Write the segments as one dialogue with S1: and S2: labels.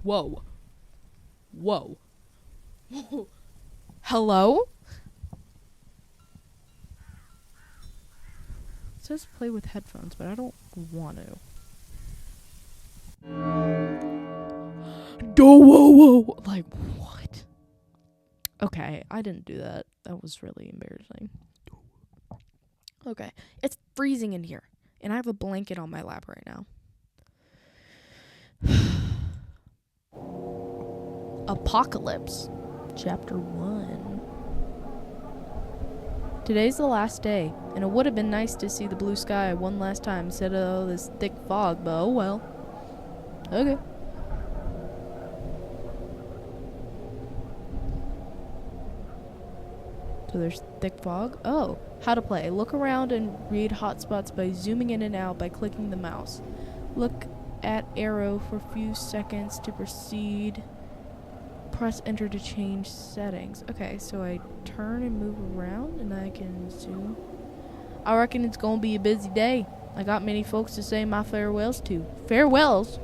S1: Whoa. Whoa. Hello? It says play with headphones, but I don't want to. Whoa. Like, what? Okay, I didn't do that. That was really embarrassing. Okay, it's freezing in here, and I have a blanket on my lap right now. Apocalypse, Chapter 1. Today's the last day, and it would have been nice to see the blue sky one last time instead of all this thick fog, but oh well. Okay. So there's thick fog. Oh, how to play. Look around and read hotspots by zooming in and out by clicking the mouse. Look at arrow for a few seconds to proceed. Press enter to change settings. Okay, so I turn and move around and I can zoom. I reckon it's gonna be a busy day. I got many folks to say my farewells to. Farewells?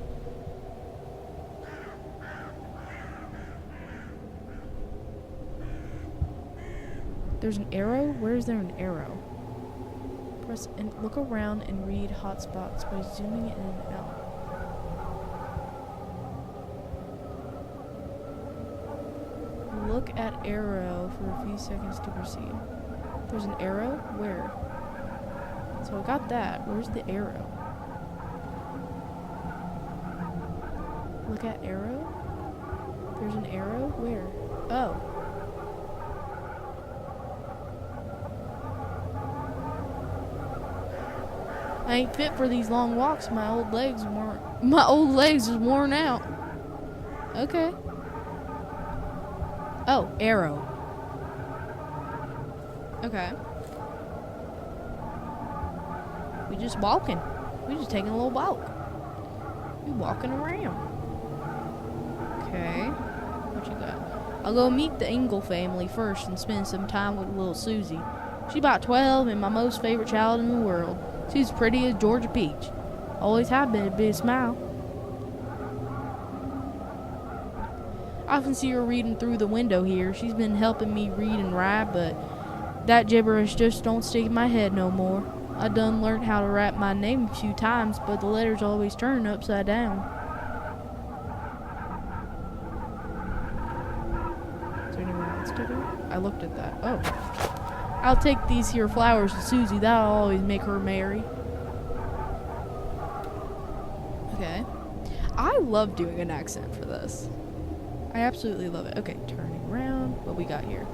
S1: There's an arrow? Where is there an arrow? Press and look around and read hotspots by zooming in and out. Look at arrow for a few seconds to proceed. There's an arrow? Where? So I got that. Where's the arrow? Look at arrow? There's an arrow? Where? Oh. I ain't fit for these long walks. My old legs is worn out. Okay. Oh, arrow. Okay. We just walking. We just taking a little walk. We walking around. Okay. What you got? I'll go meet the Engel family first and spend some time with little Susie. She's about 12 and my most favorite child in the world. She's pretty as Georgia Peach. Always have been a big smile. I often see her reading through the window here. She's been helping me read and write, but that gibberish just don't stick in my head no more. I done learned how to write my name a few times, but the letters always turn upside down. Is there anyone else to do? I looked at that. Oh. I'll take these here flowers to Susie. That'll always make her merry. Okay. I love doing an accent for this. I absolutely love it. Okay, turning around. What we got here?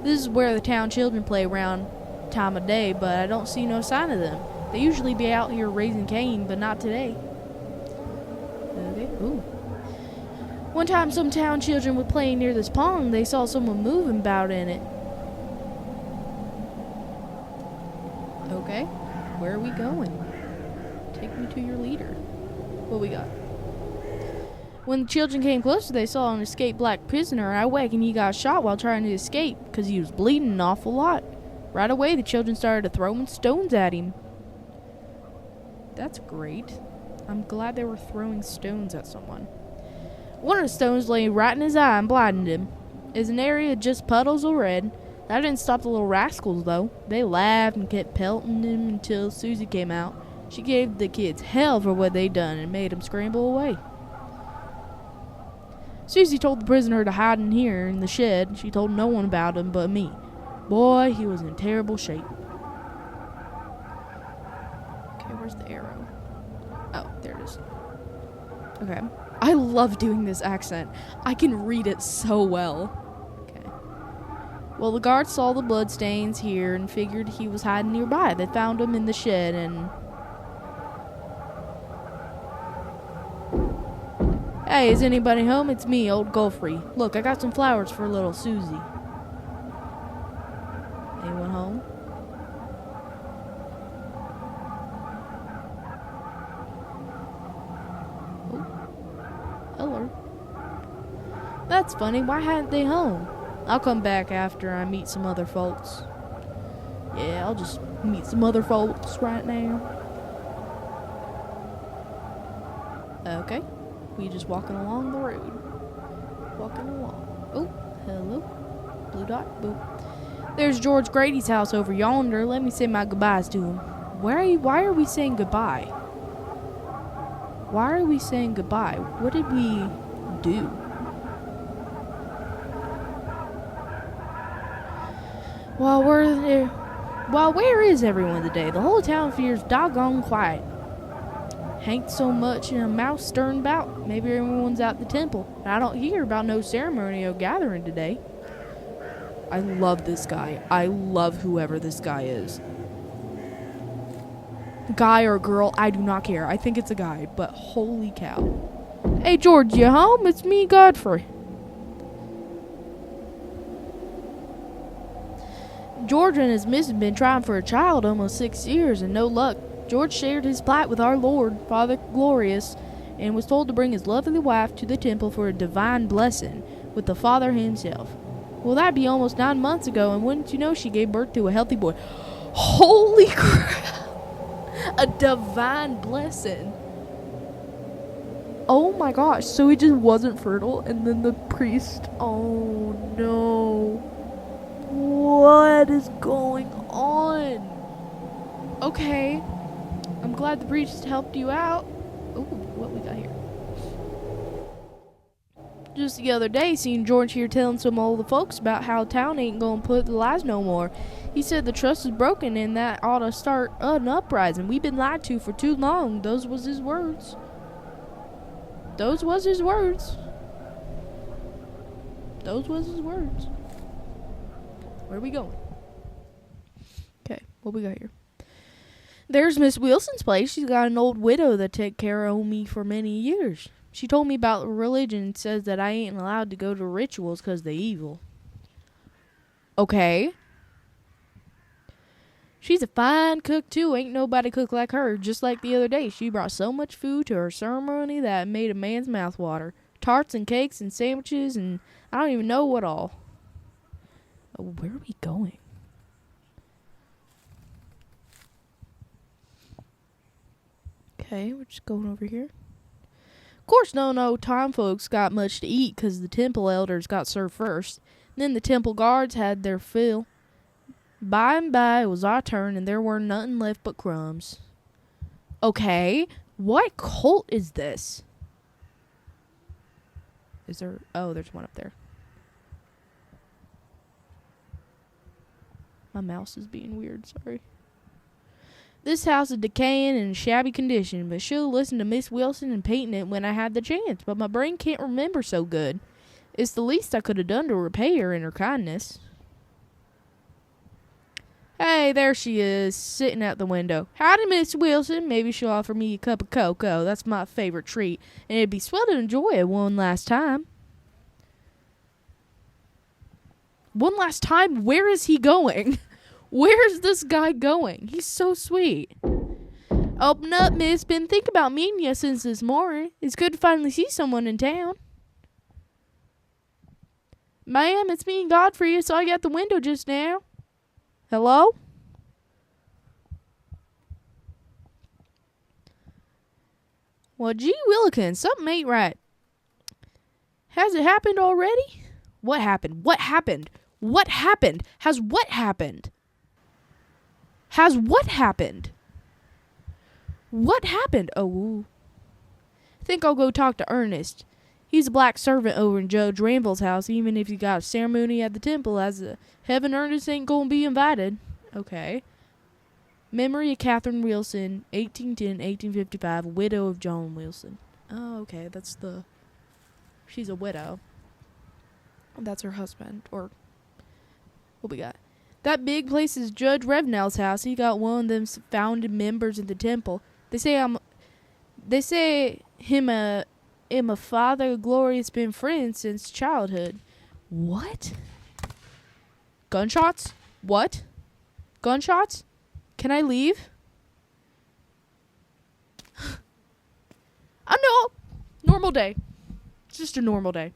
S1: This is where the town children play around time of day, but I don't see no sign of them. They usually be out here raising Cain, but not today. Okay. Ooh. One time some town children were playing near this pond. They saw someone moving about in it. Okay. Where are we going? Take me to your leader. What we got? When the children came closer, they saw an escaped black prisoner. I reckon he got shot while trying to escape because he was bleeding an awful lot. Right away, the children started throwing stones at him. That's great. I'm glad they were throwing stones at someone. One of the stones lay right in his eye and blinded him. It's an area of just puddles of red. That didn't stop the little rascals, though. They laughed and kept pelting him until Susie came out. She gave the kids hell for what they'd done and made them scramble away. Susie told the prisoner to hide in here in the shed. She told no one about him but me. Boy, he was in terrible shape. Okay, where's the arrow? Oh, there it is. Okay. I love doing this accent. I can read it so well. Okay. Well, the guards saw the bloodstains here and figured he was hiding nearby. They found him in the shed and... Hey, is anybody home? It's me, old Gulfrey. Look, I got some flowers for little Susie. Anyone home? Oh. Hello. That's funny. Why hadn't they home? I'll come back after I meet some other folks. Yeah, I'll just meet some other folks right now. Okay. We just walking along the road. Walking along. Oh, hello. Blue dot. Boop. There's George Grady's house over yonder. Let me say my goodbyes to him. Why are we saying goodbye? Why are we saying goodbye? What did we do? Well, where is everyone today? The whole town feels doggone quiet. Ain't so much in a mouse stirring about. Maybe everyone's out the temple. I don't hear about no ceremony or gathering today. I love this guy. I love whoever this guy is. Guy or girl, I do not care. I think it's a guy, but holy cow. Hey, George, you home? It's me, Godfrey. George and his missus have been trying for a child almost 6 years and no luck. George shared his plight with our Lord, Father Glorious, and was told to bring his lovely wife to the temple for a divine blessing with the Father himself. Well, that'd be almost 9 months ago, and wouldn't you know, she gave birth to a healthy boy. Holy crap! A divine blessing. Oh my gosh, so he just wasn't fertile, and then the priest, oh no. What is going on? Okay. I'm glad the priest helped you out. Ooh, what we got here? Just the other day, seen George here telling some old folks about how town ain't gonna put the lies no more. He said the trust is broken and that ought to start an uprising. We've been lied to for too long. Those was his words. Those was his words. Those was his words. Where are we going? Okay, what we got here? There's Miss Wilson's place. She's got an old widow that took care of me for many years. She told me about religion and says that I ain't allowed to go to rituals because they're evil. Okay. She's a fine cook, too. Ain't nobody cook like her. Just like the other day, she brought so much food to her ceremony that it made a man's mouth water. Tarts and cakes and sandwiches and I don't even know what all. Oh, where are we going? Okay, we're just going over here. Of course, no time folks got much to eat because the temple elders got served first. Then the temple guards had their fill. By and by, it was our turn, and there were nothing left but crumbs. Okay, what cult is this? Is there... Oh, there's one up there. My mouse is being weird, sorry. This house is decaying and in shabby condition, but she'll listen to Miss Wilson and paint it when I had the chance, but my brain can't remember so good. It's the least I could have done to repay her in her kindness. Hey, there she is, sitting out the window. Howdy, Miss Wilson. Maybe she'll offer me a cup of cocoa. That's my favorite treat, and it'd be swell to enjoy it one last time. One last time? Where is he going? Where's this guy going? He's so sweet. Open up, miss. Been thinking about meeting you since this morning. It's good to finally see someone in town. Ma'am, it's me and Godfrey. I saw you at the window just now. Hello? Well, gee willikins, something ain't right. Has it happened already? What happened? What happened? What happened? Has what happened? Has what happened? What happened? Oh, I think I'll go talk to Ernest. He's a black servant over in Judge Ranville's house, even if he got a ceremony at the temple as a heaven. Ernest ain't gonna be invited. Okay. Memory of Catherine Wilson, 1810-1855, widow of John Wilson. Oh, okay, that's the... She's a widow. That's her husband, or... What we got? That big place is Judge Revnell's house. He got one of them founding members of the temple. They say him a Father Glorious been friends since childhood. What? Gunshots? What? Gunshots? Can I leave? I know. Normal day. It's just a normal day.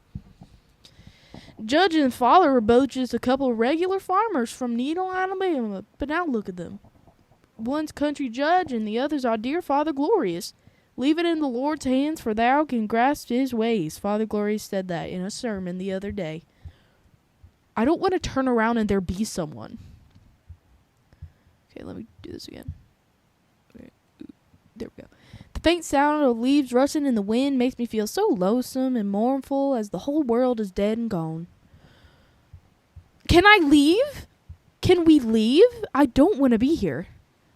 S1: Judge and father were both just a couple of regular farmers from Needle, Alabama. But now look at them. One's country judge and the other's our dear Father Glorious. Leave it in the Lord's hands, for thou can grasp his ways. Father Glory said that in a sermon the other day. I don't want to turn around and there be someone. Okay, let me do this again. Okay. There we go. The faint sound of leaves rustling in the wind makes me feel so lonesome and mournful as the whole world is dead and gone. Can I leave? Can we leave? I don't want to be here.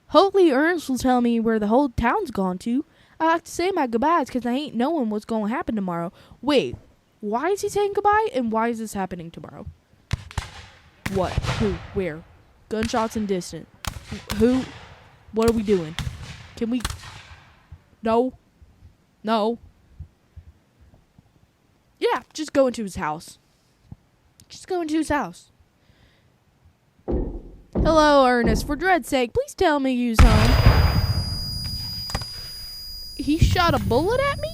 S1: Hopefully Ernest will tell me where the whole town's gone to. I like to say my goodbyes because I ain't knowing what's going to happen tomorrow. Wait, why is he saying goodbye and why is this happening tomorrow? What? Who? Where? Gunshots in distant. Who? What are we doing? Can we? No. No. Yeah, just go into his house. Just go into his house. Hello, Ernest. For dread's sake, please tell me you's home. He shot a bullet at me?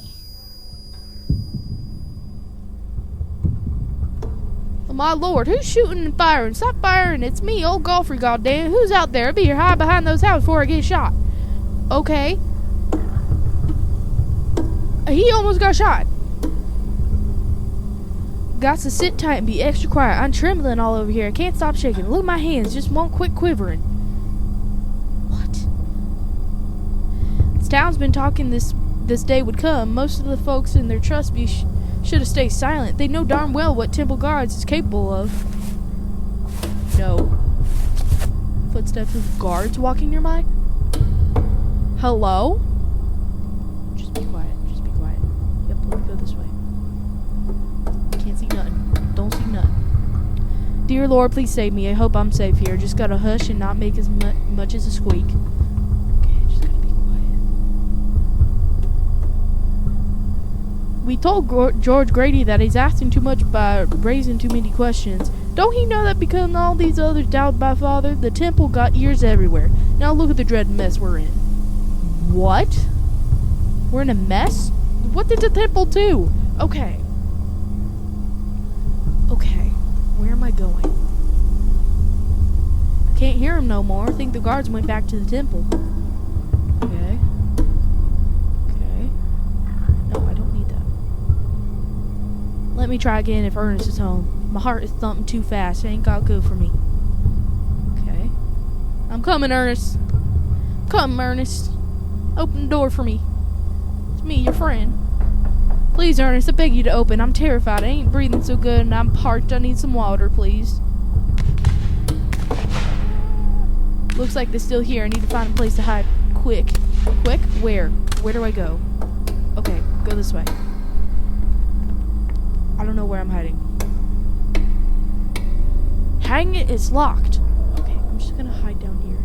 S1: Oh, my lord, who's shooting and firing? Stop firing. It's me, old Golfer, goddamn. Who's out there? I'll be here hide behind those houses before I get shot. Okay. He almost got shot. Got to sit tight and be extra quiet. I'm trembling all over here. I can't stop shaking. Look at my hands. Just won't quit quivering. What? This town's been talking this day would come. Most of the folks in their trust be should have stayed silent. They know darn well what Temple Guards is capable of. No. Footsteps of guards walking nearby? Hello? Just be quiet. Just be quiet. Yep, let me go this way. Can't see nothing. Don't see nothing. Dear Lord, please save me. I hope I'm safe here. Just gotta hush and not make as much as a squeak. Okay, just gotta be quiet. We told George Grady that he's asking too much by raising too many questions. Don't he know that because all these others doubted my father, the temple got ears everywhere. Now look at the dread mess we're in. What? We're in a mess? What did the temple do? Okay. Okay. Where am I going? I can't hear him no more. I think the guards went back to the temple. Okay. Okay. No, I don't need that. Let me try again if Ernest is home. My heart is thumping too fast. It ain't got good for me. Okay. I'm coming, Ernest. Come, Ernest. Open the door for me. It's me, your friend. Please, Ernest, I beg you to open. I'm terrified. I ain't breathing so good and I'm parched. I need some water, please. Looks like they're still here. I need to find a place to hide. Quick. Quick? Where? Where do I go? Okay, go this way. I don't know where I'm hiding. Hang it, it's locked. Okay, I'm just gonna hide down here.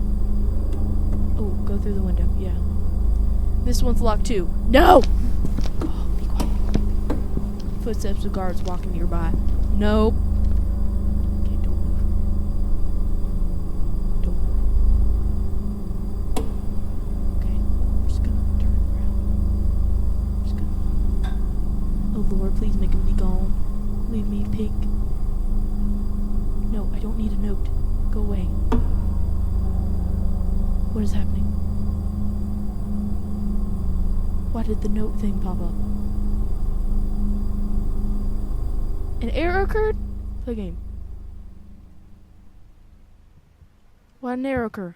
S1: Oh, go through the window. Yeah. This one's locked too. No! Oh, be quiet. Footsteps of guards walking nearby. Nope. Okay, don't move. Don't move. Okay, I'm just gonna turn around. I'm just gonna... Oh Lord, please make him be gone. Leave me in pink. No, I don't need a note. Go away. What is happening? Why did the note thing pop up? An error occurred? Play game. Why did an error occur?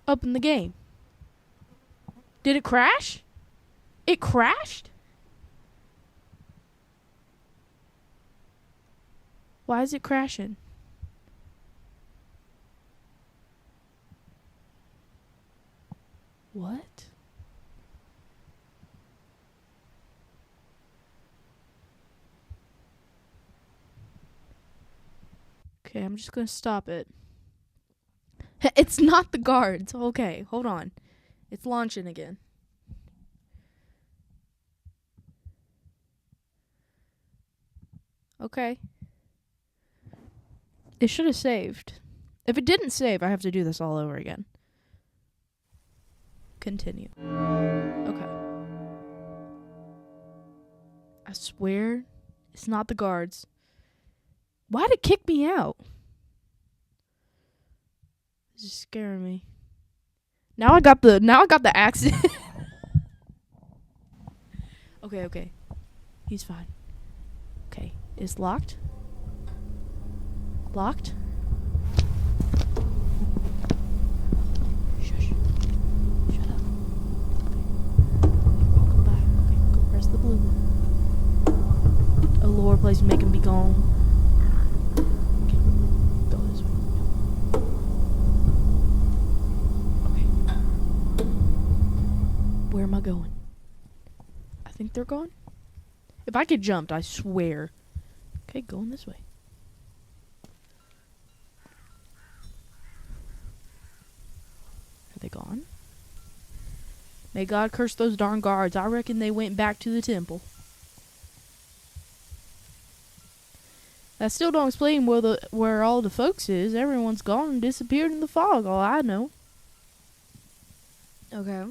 S1: Open the game. Did it crash? It crashed? Why is it crashing? What? Okay, I'm just gonna stop it. It's not the guards. Okay, hold on. It's launching again. Okay. It should have saved. If it didn't save, I have to do this all over again. Continue. Okay. I swear it's not the guards. Why'd it kick me out? This is scaring me. Now I got the accident. Okay. He's fine. Okay. It's locked? Locked? Shush. Shut up. Okay. Welcome back. Okay, go press the blue one. Oh Lord, please make him be gone. Okay. Go this way. Okay. Where am I going? I think they're gone. If I get jumped, I swear. Okay, going this way. Are they gone? May God curse those darn guards. I reckon they went back to the temple. That still don't explain where all the folks is. Everyone's gone and disappeared in the fog, all I know. Okay.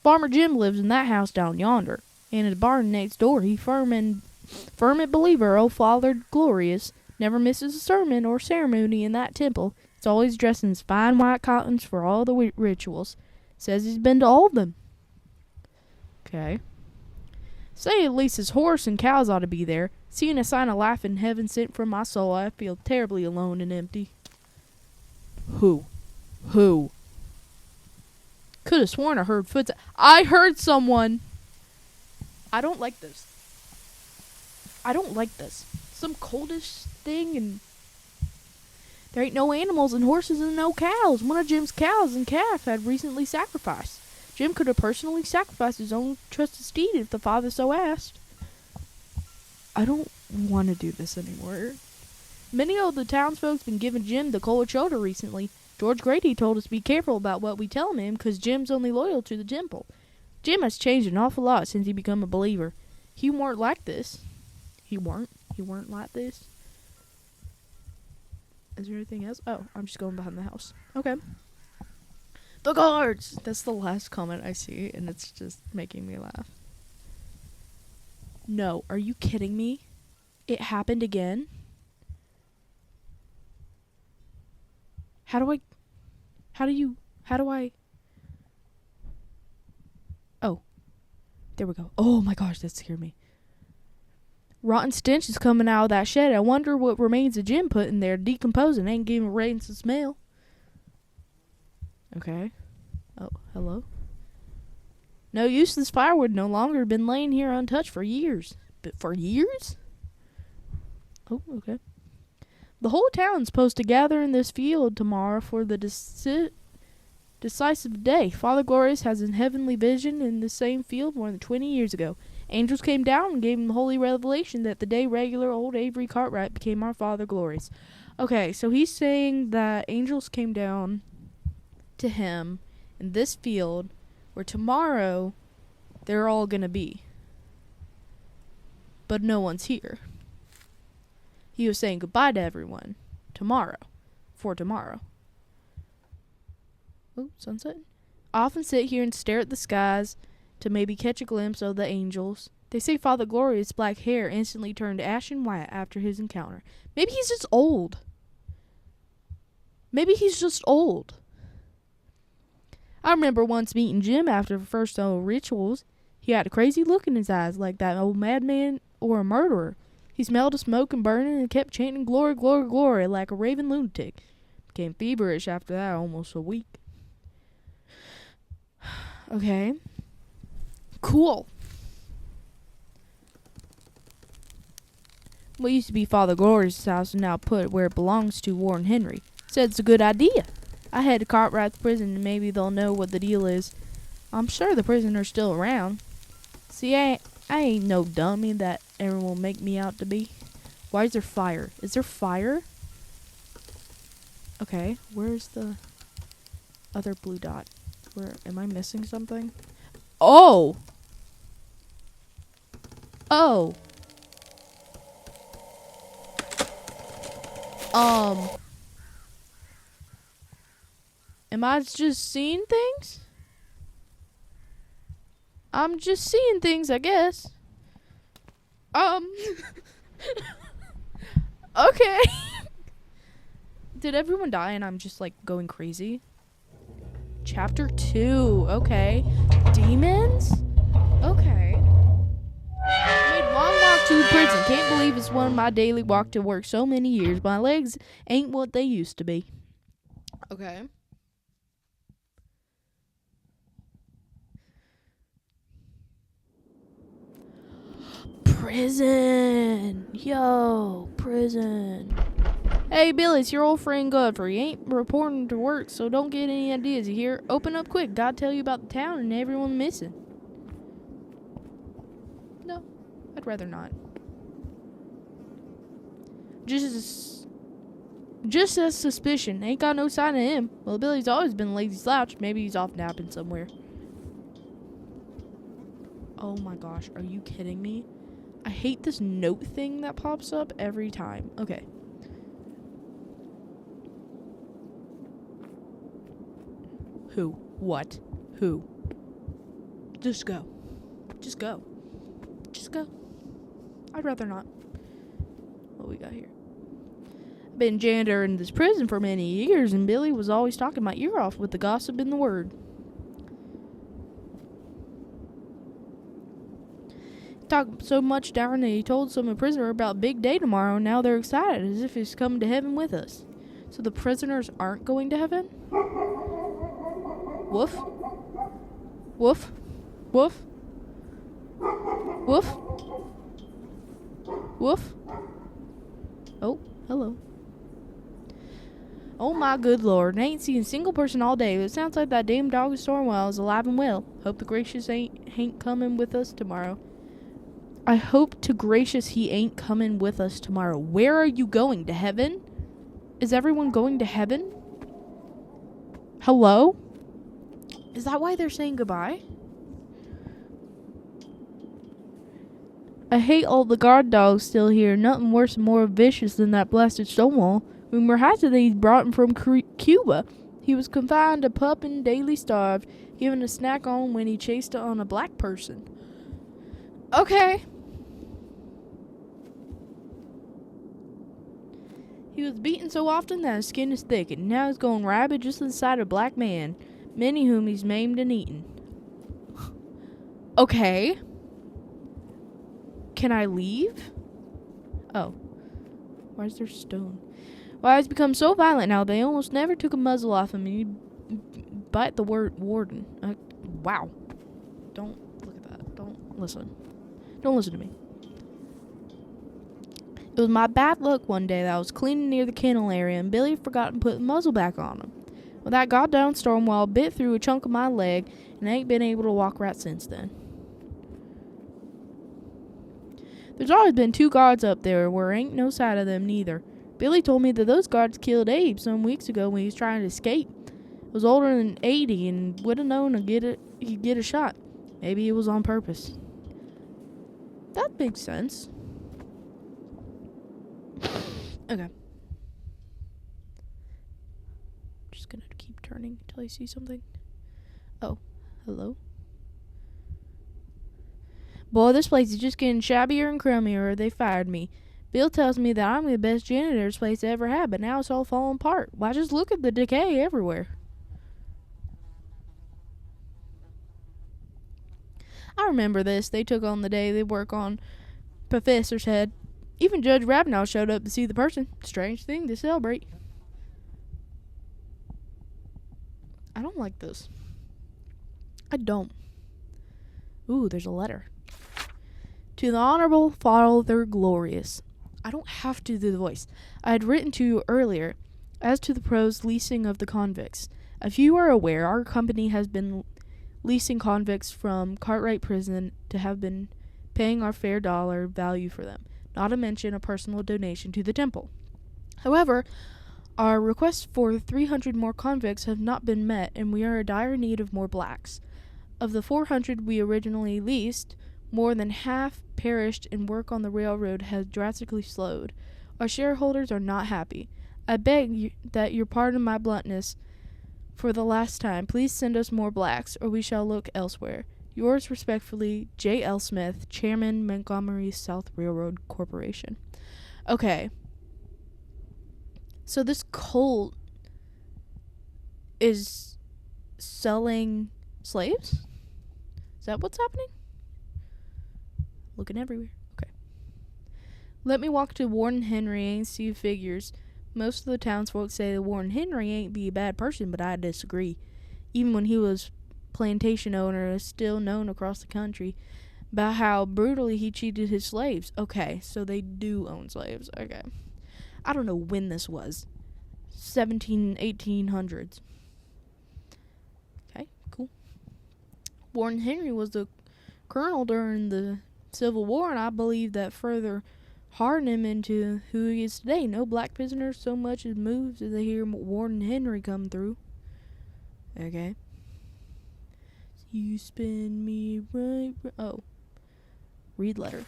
S1: Farmer Jim lives in that house down yonder, and in the barn next door. He firm believer, old Father Glorious, never misses a sermon or ceremony in that temple. He's always dressed in his fine white cottons for all the rituals. Says he's been to all of them. Okay. Say at least his horse and cows ought to be there. Seeing a sign of life in heaven sent from my soul, I feel terribly alone and empty. Who? Could have sworn I heard footsteps. I heard someone. I don't like this. Some coldish thing, and there ain't no animals and horses and no cows. One of Jim's cows and calf had recently sacrificed. Jim could have personally sacrificed his own trusted steed if the father so asked. I don't want to do this anymore. Many of the townsfolk's been giving Jim the cold shoulder recently. George Grady told us to be careful about what we tell him because Jim's only loyal to the temple. Jim has changed an awful lot since he become a believer. He weren't like this. He weren't like this. Is there anything else? Oh, I'm just going behind the house. Okay. The guards! That's the last comment I see, and it's just making me laugh. No, are you kidding me? It happened again? How do I... Oh. There we go. Oh my gosh, that scared me. Rotten stench is coming out of that shed. I wonder what remains of Jim put in there decomposing. Ain't giving rains to smell. Okay. Oh, hello? No use, this firewood no longer been laying here untouched for years. But for years? Oh, okay. The whole town's supposed to gather in this field tomorrow for the decisive day. Father Glorious has a heavenly vision in the same field more than 20 years ago. Angels came down and gave him the holy revelation that the day regular old Avery Cartwright became our Father Glorious. Okay, so he's saying that angels came down to him in this field where tomorrow they're all going to be. But no one's here. He was saying goodbye to everyone tomorrow. Oh, sunset. I often sit here and stare at the skies to maybe catch a glimpse of the angels. They say Father Glorious' black hair instantly turned ashen white after his encounter. Maybe he's just old. I remember once meeting Jim after the first old rituals. He had a crazy look in his eyes like that old madman or a murderer. He smelled the smoke and burning and kept chanting glory, glory, glory like a raving lunatic. Became feverish after that, almost a week. Okay. Cool. What used to be Father Glorious' house is now put where it belongs to Warren Henry. Said it's a good idea. I had to Cartwright's prison and maybe they'll know what the deal is. I'm sure the prisoner's still around. See, I ain't no dummy that everyone will make me out to be. Why is there fire? Is there fire? Okay, where's the other blue dot? Where am I missing something? Oh! Oh! Am I just seeing things? I'm just seeing things, I guess. Okay. Did everyone die and I'm just like going crazy? Chapter 2. Okay. Demons? Okay. Made long walk to prison. Can't believe it's one of my daily walk to work so many years. My legs ain't what they used to be. Okay. Prison. Yo, prison. Hey, Billy, it's your old friend Godfrey. He ain't reporting to work, so don't get any ideas, you hear? Open up quick. Gotta tell you about the town and everyone missing. No, I'd rather not. Just a suspicion. Ain't got no sign of him. Well, Billy's always been a lazy slouch. Maybe he's off napping somewhere. Oh my gosh, are you kidding me? I hate this note thing that pops up every time. Okay. Who? What? Who? Just go. Just go. Just go. I'd rather not. What we got here? I've been janitor in this prison for many years, and Billy was always talking my ear off with the gossip and the word. He talked so much down that he told some prisoner about big day tomorrow, and now they're excited as if he's coming to heaven with us. So the prisoners aren't going to heaven? Woof. Woof. Woof. Woof. Woof. Oh, hello. Oh my good lord, I ain't seen a single person all day, but it sounds like that damn dog Stormwell is alive and well. Hope the gracious ain't coming with us tomorrow. I hope to gracious he ain't coming with us tomorrow. Where are you going? To heaven? Is everyone going to heaven? Hello? Is that why they're saying goodbye? I hate all the guard dogs still here. Nothing worse and more vicious than that blasted Stonewall. Rumor has it that he's brought him from Cuba. He was confined to pup and daily starved, given a snack on when he chased on a black person. Okay. He was beaten so often that his skin is thick, and now he's going rabid just inside a black man, many whom he's maimed and eaten. Okay. Can I leave? Oh. Why is there stone? Why he's become so violent now they almost never took a muzzle off him, and he bite the word warden. Wow. Don't look at that. Don't listen. Don't listen to me. It was my bad luck one day that I was cleaning near the kennel area, and Billy forgot to put the muzzle back on him. Well, that goddamn Stormwell bit through a chunk of my leg, and I ain't been able to walk right since then. There's always been 2 guards up there where ain't no sight of them neither. Billy told me that those guards killed Abe some weeks ago when he was trying to escape. He was older than 80 and would have known he'd get a shot. Maybe it was on purpose. That makes sense. Okay. Just gonna keep turning until I see something. Oh, hello. Boy, this place is just getting shabbier and crummier, or they fired me. Bill tells me that I'm the best janitor this place ever had, but now it's all falling apart. Why, just look at the decay everywhere. I remember this. They took on the day they work on Professor's head. Even Judge Rabinow showed up to see the person. Strange thing to celebrate. I don't like this. I don't. Ooh, there's a letter. To the Honorable Father Glorious. I don't have to do the voice. I had written to you earlier as to the proposed leasing of the convicts. If you are aware, our company has been leasing convicts from Cartwright Prison to have been paying our fair dollar value for them, not to mention a personal donation to the temple. However, our requests for 300 more convicts have not been met, and we are in dire need of more blacks. Of the 400 we originally leased, more than half perished, and work on the railroad has drastically slowed. Our shareholders are not happy. I beg that you pardon my bluntness for the last time. Please send us more blacks, or we shall look elsewhere. Yours respectfully, J. L. Smith, Chairman, Montgomery South Railroad Corporation. Okay. So this cult is selling slaves? Is that what's happening? Looking everywhere. Okay. Let me walk to Warden Henry and see figures. Most of the townsfolk say that Warden Henry ain't be a bad person, but I disagree. Even when he was plantation owner, is still known across the country about how brutally he cheated his slaves. Okay, so they do own slaves. Okay. I don't know when this was. 1800s. Okay, cool. Warden Henry was the colonel during the Civil War, and I believe that further hardened him into who he is today. No black prisoners so much as moves as they hear Warden Henry come through. Okay. You spin me right. Oh. Read letter.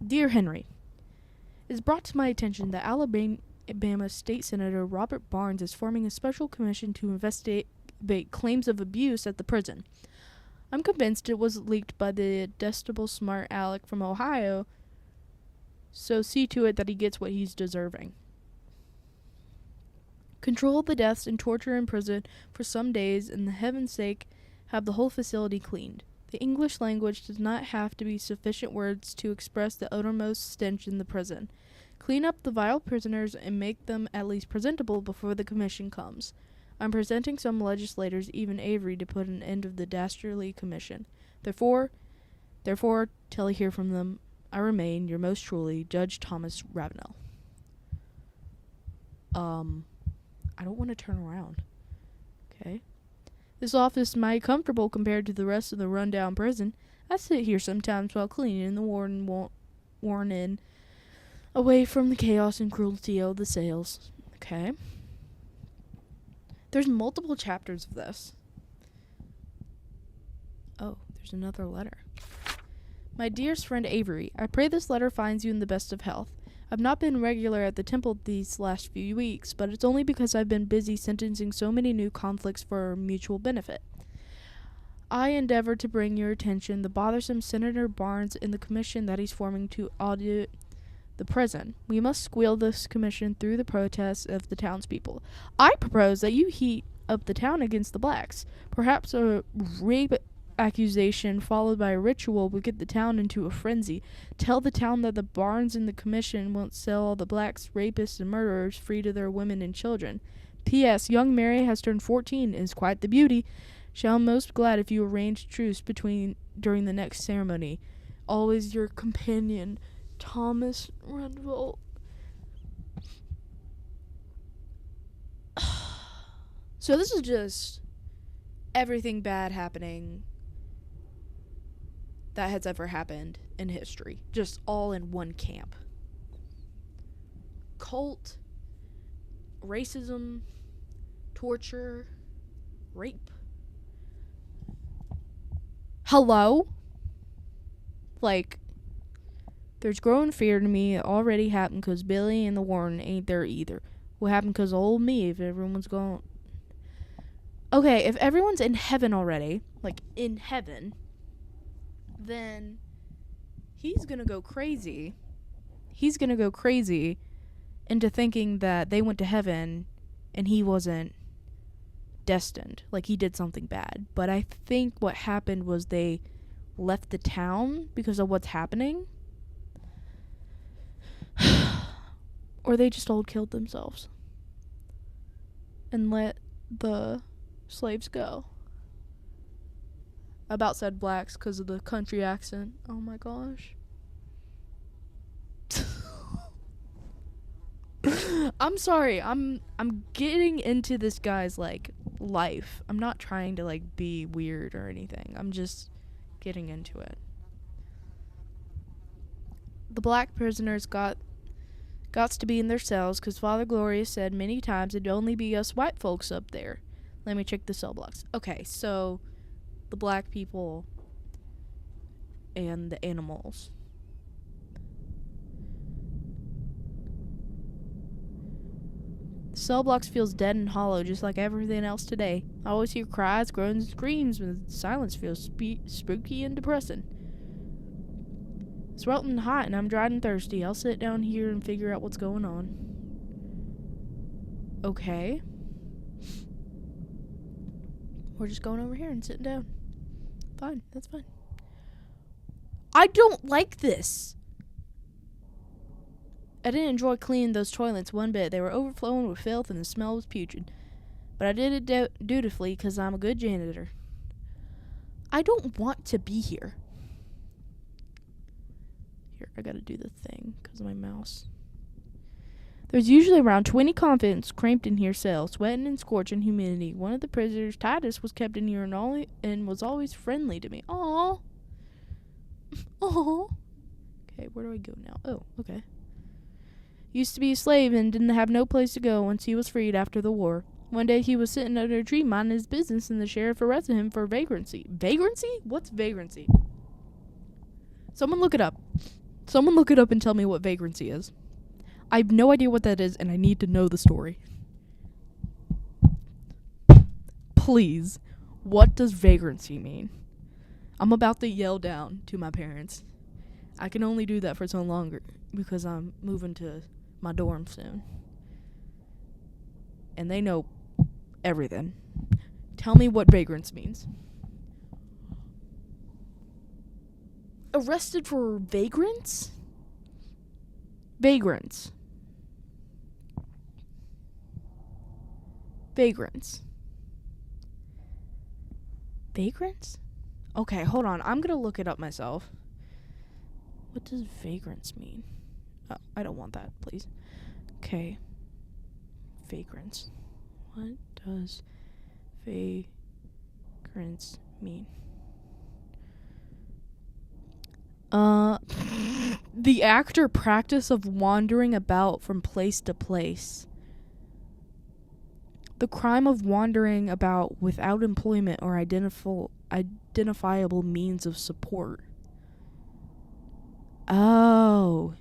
S1: Dear Henry, it is brought to my attention that Alabama State Senator Robert Barnes is forming a special commission to investigate claims of abuse at the prison. I'm convinced it was leaked by the detestable smart Alec from Ohio, so see to it that he gets what he's deserving. Control the deaths and torture in prison for some days, and for heaven's sake, have the whole facility cleaned. The English language does not have to be sufficient words to express the outermost stench in the prison. Clean up the vile prisoners and make them at least presentable before the commission comes. I'm presenting some legislators, even Avery, to put an end to the dastardly commission. Therefore, till I hear from them, I remain, your most truly, Judge Thomas Ravenel. I don't want to turn around. Okay. This office is mighty comfortable compared to the rest of the rundown prison. I sit here sometimes while cleaning, and the warden won't warn in, away from the chaos and cruelty of the cells. Okay. There's multiple chapters of this. Oh, there's another letter. My dearest friend Avery, I pray this letter finds you in the best of health. I've not been regular at the temple these last few weeks, but it's only because I've been busy sentencing so many new conflicts for our mutual benefit. I endeavor to bring your attention the bothersome Senator Barnes and the commission that he's forming to audit the prison. We must squeal this commission through the protests of the townspeople. I propose that you heat up the town against the blacks. Perhaps a rape accusation followed by a ritual will get the town into a frenzy. Tell the town that the Barnes and the commission won't sell all the blacks, rapists, and murderers free to their women and children. P.S. Young Mary has turned 14 and is quite the beauty. Shall most glad if you arrange truce during the next ceremony. Always your companion, Thomas Renville. So this is just everything bad happening that has ever happened in history. Just all in one camp. Cult, racism, torture, rape. Hello? Like, there's growing fear to me. It already happened because Billy and the Warren ain't there either. What happened because of old me if everyone's gone? Okay, if everyone's in heaven already, like in heaven, then he's gonna go crazy. He's gonna go crazy into thinking that they went to heaven and he wasn't destined. Like he did something bad. But I think what happened was they left the town because of what's happening. Or they just all killed themselves and let the slaves go. About said blacks because of the country accent. Oh my gosh. I'm sorry. I'm getting into this guy's like life. I'm not trying to like be weird or anything. I'm just getting into it. The black prisoners gots to be in their cells because Father Gloria said many times it'd only be us white folks up there. Let me check the cell blocks. Okay, so the black people and the animals. The cell blocks feels dead and hollow just like everything else today. I always hear cries, groans, and screams, but the silence feels spooky and depressing. It's sweltering hot and I'm dry and thirsty. I'll sit down here and figure out what's going on. Okay. We're just going over here and sitting down. Fine, that's fine. I don't like this. I didn't enjoy cleaning those toilets one bit. They were overflowing with filth and the smell was putrid. But I did it dutifully because I'm a good janitor. I don't want to be here. Here, I gotta do the thing because of my mouse. There's usually around 20 convicts cramped in here cells, sweating and scorching humidity. One of the prisoners, Titus, was kept in here and was always friendly to me. Aww. Aww. Okay, where do I go now? Oh, okay. Used to be a slave and didn't have no place to go once he was freed after the war. One day he was sitting under a tree minding his business and the sheriff arrested him for vagrancy. Vagrancy? What's vagrancy? Someone look it up. Someone look it up and tell me what vagrancy is. I have no idea what that is and I need to know the story. Please, what does vagrancy mean? I'm about to yell down to my parents. I can only do that for so longer because I'm moving to my dorm soon. And they know everything. Tell me what vagrants means. Arrested for vagrants? Vagrants. Vagrants. Vagrants? Okay, hold on. I'm gonna look it up myself. What does vagrants mean? Oh, I don't want that, please. Okay. Vagrants. What does vagrants mean? The act or practice of wandering about from place to place. The crime of wandering about without employment or identifiable means of support. Oh.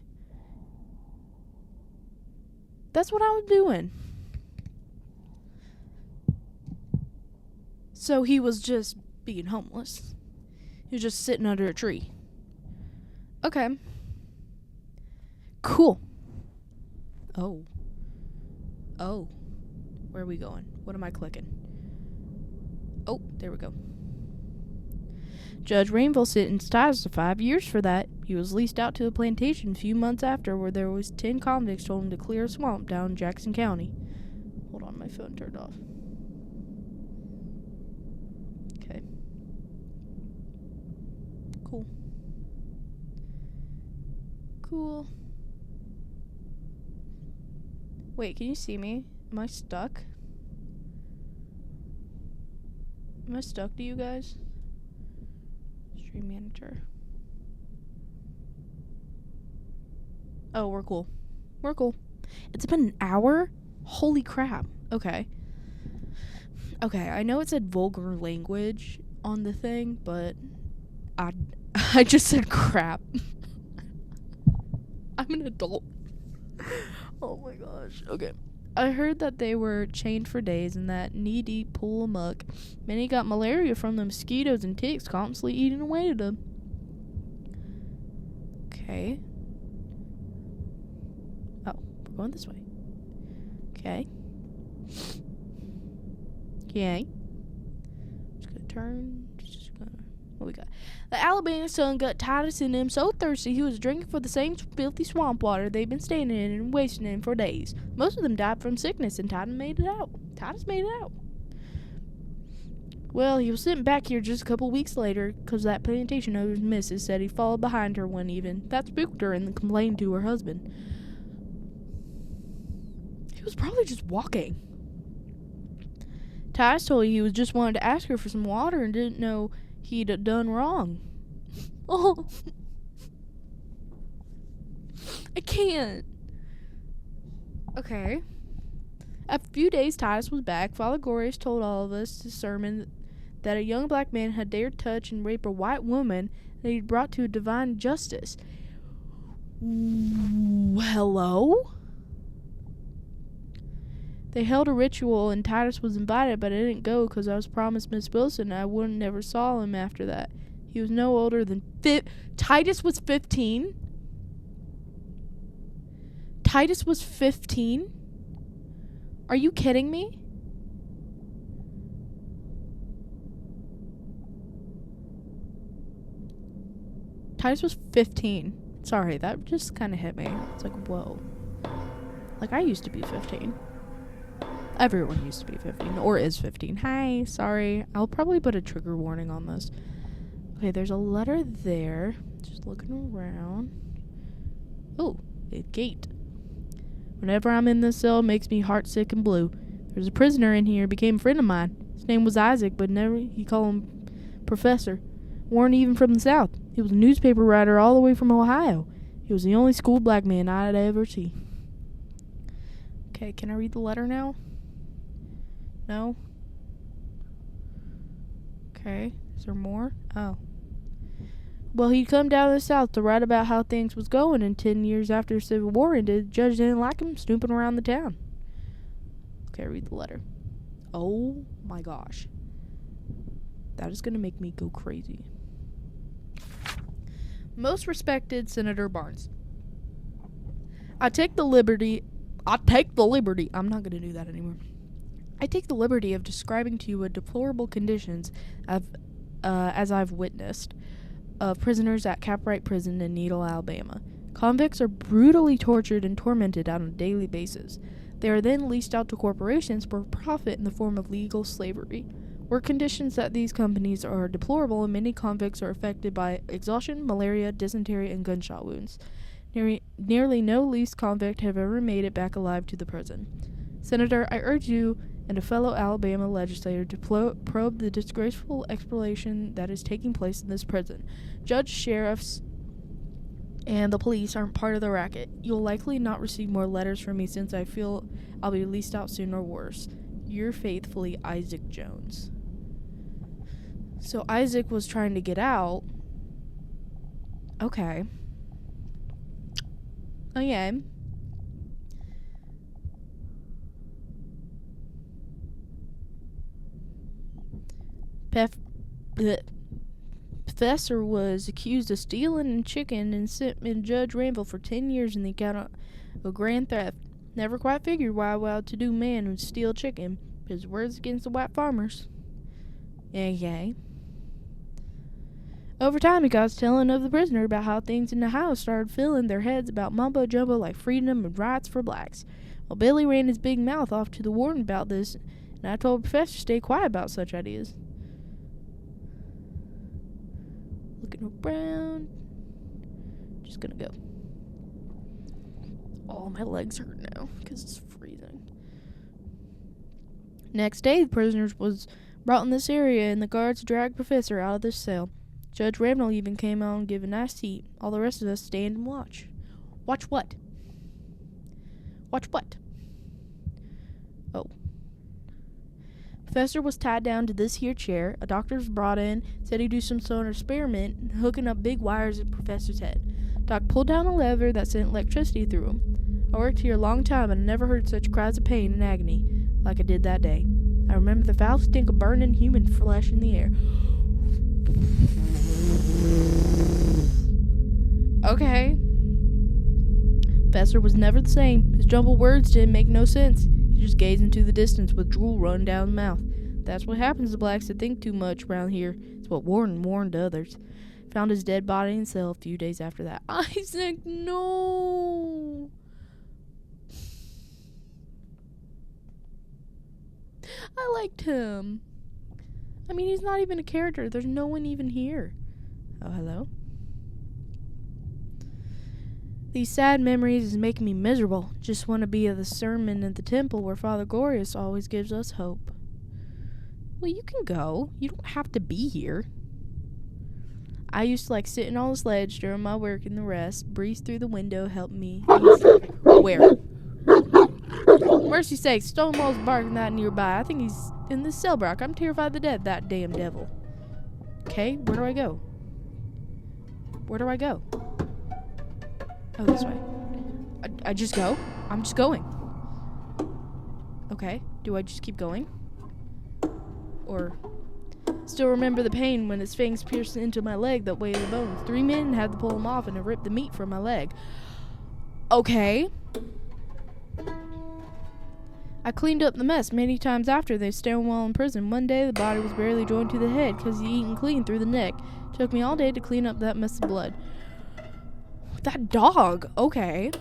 S1: That's what I was doing. So he was just being homeless. He was just sitting under a tree. Okay. Cool. Oh. Where are we going? What am I clicking? Oh, there we go. Judge Rainville sentenced Titus to 5 years for that. He was leased out to a plantation a few months after where there was 10 convicts told him to clear a swamp down in Jackson County. Hold on, my phone turned off. Okay. Cool. Wait, can you see me? Am I stuck? Am I stuck to you guys? Stream manager. Oh, we're cool. We're cool. It's been an hour? Holy crap. Okay. Okay, I know it said vulgar language on the thing, but I just said crap. I'm an adult. Oh my gosh. Okay. I heard that they were chained for days in that knee-deep pool of muck. Many got malaria from the mosquitoes and ticks constantly eating away at them. Okay. Oh, we're going this way. Okay. Okay. Just gonna turn. What we got? The Alabama sun got Titus in him so thirsty he was drinking for the same filthy swamp water they'd been standing in and wasting in for days. Most of them died from sickness, and Titus made it out. Well, he was sitting back here just a couple weeks later because that plantation owner's missus said he followed behind her one evening. That spooked her and complained to her husband. He was probably just walking. Titus told he was just wanted to ask her for some water and didn't know he'd done wrong. Oh. I can't. Okay. After a few days, Titus was back. Father Gorius told all of us his sermon that a young black man had dared touch and rape a white woman that he'd brought to a divine justice. Hello? They held a ritual and Titus was invited, but I didn't go because I was promised Miss Wilson and I wouldn't never saw him after that. He was no older than Titus was 15? Titus was 15? Are you kidding me? Titus was 15. Sorry, that just kind of hit me. It's like, whoa. Like, I used to be 15. Everyone used to be 15, or is 15. Hi, sorry. I'll probably put a trigger warning on this. Okay, there's a letter there. Just looking around. Oh, a gate. Whenever I'm in this cell, it makes me heartsick and blue. There's a prisoner in here, became a friend of mine. His name was Isaac, but never he called him Professor. Weren't even from the South. He was a newspaper writer all the way from Ohio. He was the only school black man I'd ever see. Okay, can I read the letter now? No? Okay, is there more? Oh. Well, he'd come down to the South to write about how things was going, and 10 years after the Civil War ended, the judge didn't like him snooping around the town. Okay, read the letter. Oh my gosh. That is going to make me go crazy. Most respected Senator Barnes, I take the liberty, I'm not going to do that anymore. I take the liberty of describing to you a deplorable conditions as I've witnessed of prisoners at Capright Prison in Needle, Alabama. Convicts are brutally tortured and tormented on a daily basis. They are then leased out to corporations for profit in the form of legal slavery. Work conditions at these companies are deplorable, and many convicts are affected by exhaustion, malaria, dysentery, and gunshot wounds. Nearly no leased convict have ever made it back alive to the prison. Senator, I urge you and a fellow Alabama legislator to probe the disgraceful exploitation that is taking place in this prison. Judge, sheriffs, and the police aren't part of the racket. You'll likely not receive more letters from me since I feel I'll be leased out soon or worse. Yours faithfully, Isaac Jones. So Isaac was trying to get out. Okay. Okay. Professor was accused of stealing a chicken and sent in Judge Ranville for 10 years in the account of grand theft. Never quite figured why a well-to-do man would steal chicken. His words against the white farmers. Okay. Over time, he got telling of the prisoner about how things in the house started filling their heads about mumbo-jumbo like freedom and rights for blacks. Well, Billy ran his big mouth off to the warden about this, and I told the professor to stay quiet about such ideas. Looking around. Just gonna go. Oh, my legs hurt now because it's freezing. Next day, the prisoners was brought in this area, and the guards dragged Professor out of this cell. Judge Ramnell even came out and gave a nice seat. All the rest of us stand and watch. Watch what? Watch what? Oh. Professor was tied down to this here chair. A doctor was brought in, said he'd do some sort of experiment, hooking up big wires at Professor's head. Doc pulled down a lever that sent electricity through him. I worked here a long time and never heard such cries of pain and agony like I did that day. I remember the foul stink of burning human flesh in the air. Okay. Professor was never the same. His jumbled words didn't make no sense. He just gazed into the distance with drool running down his mouth. That's what happens to blacks that think too much around here. It's what Warren warned others. Found his dead body in the cell a few days after that. Isaac, no! I liked him. I mean, he's not even a character. There's no one even here. Oh, hello? These sad memories is making me miserable. Just want to be at the sermon at the temple where Father Glorious always gives us hope. Well, you can go. You don't have to be here. I used to like sitting on the sledge during my work in the rest. Breeze through the window helped me. Where? Mercy sakes, Stonewall's barking that nearby. I think he's in this cell block. I'm terrified of the dead, that damn devil. Okay, where do I go? Where do I go? Oh, this way. I just go? I'm just going. Okay, do I just keep going? Or... Still remember the pain when his fangs pierced into my leg that way of the bones. 3 men had to pull him off and it ripped the meat from my leg. Okay. I cleaned up the mess many times after they stayed while in prison. One day, the body was barely joined to the head because he eaten clean through the neck. Took me all day to clean up that mess of blood. That dog! Okay.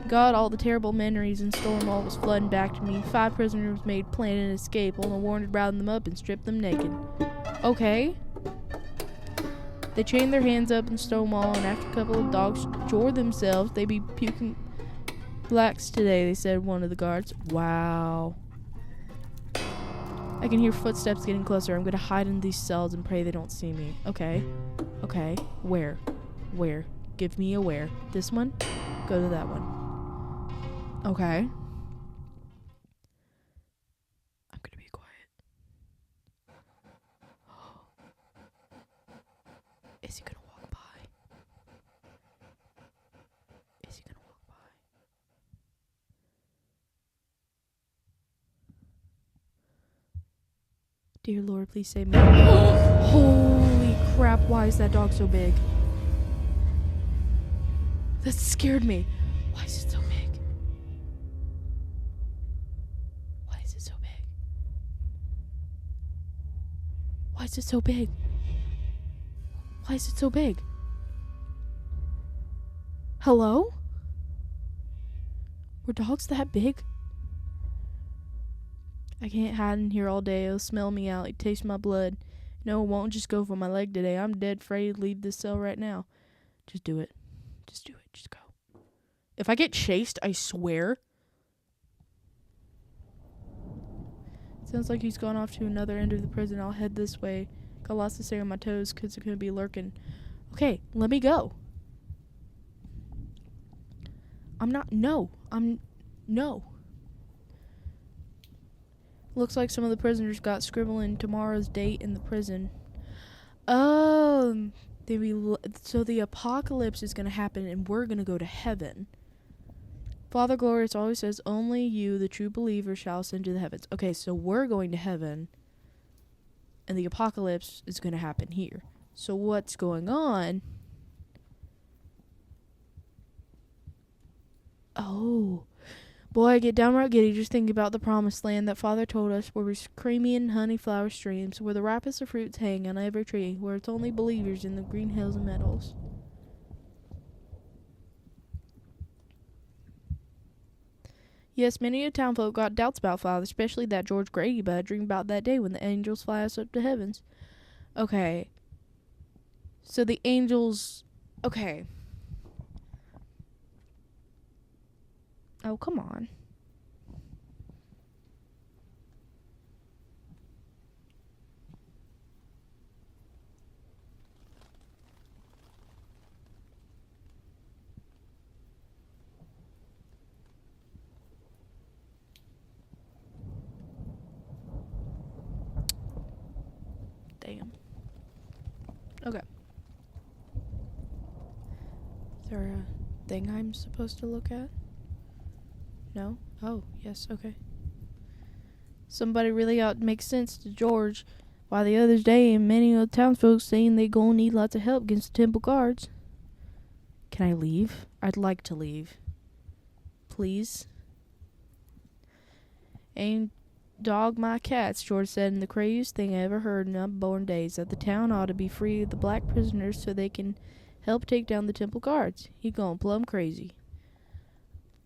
S1: God, all the terrible memories in Stonewall was flooding back to me. 5 prisoners made plan an escape. Only Warren had rounded them up and stripped them naked. Okay. They chained their hands up in Stonewall, and after a couple of dogs jore themselves, they be puking blacks today, they said, one of the guards. Wow. I can hear footsteps getting closer. I'm going to hide in these cells and pray they don't see me. Okay. Okay. Where? Where? Give me a where. This one? Go to that one. Okay. I'm going to be quiet. Is he going to walk by? Is he going to walk by? Dear Lord, please save me. Holy crap, why is that dog so big? That scared me. Why is it so big? Why is it so big? Why is it so big? Why is it so big? Hello? Were dogs that big? I can't hide in here all day. It'll smell me out. It tastes my blood. No, it won't just go for my leg today. I'm dead afraid to leave this cell right now. Just do it. Just do it. Just go. If I get chased, I swear. Sounds like he's gone off to another end of the prison. I'll head this way. Got lots to say on my toes because it could be lurking. Okay, let me go. No. Looks like some of the prisoners got scribbling tomorrow's date in the prison. Oh, so the apocalypse is going to happen and we're going to go to heaven. Father Glorious always says, only you, the true believer, shall ascend to the heavens. Okay, so we're going to heaven and the apocalypse is going to happen here. So what's going on? Oh. Boy, I get downright giddy just thinking about the promised land that Father told us, where there's creamy and honey flower streams, where the ripest of fruits hang on every tree, where it's only believers in the green hills and meadows. Yes, many a townfolk got doubts about Father, especially that George Grady, but I dream about that day when the angels fly us up to heavens. Okay. So the angels... Okay. Oh, come on. Damn. Okay. Is there a thing I'm supposed to look at? No? Oh, yes, okay. Somebody really ought to make sense to George. While the other day, and many of the townsfolk saying they gonna need lots of help against the temple guards. Can I leave? I'd like to leave. Please? Ain't dog my cats, George said, and the craziest thing I ever heard in unborn days, that the town ought to be free of the black prisoners so they can help take down the temple guards. He gone plumb crazy.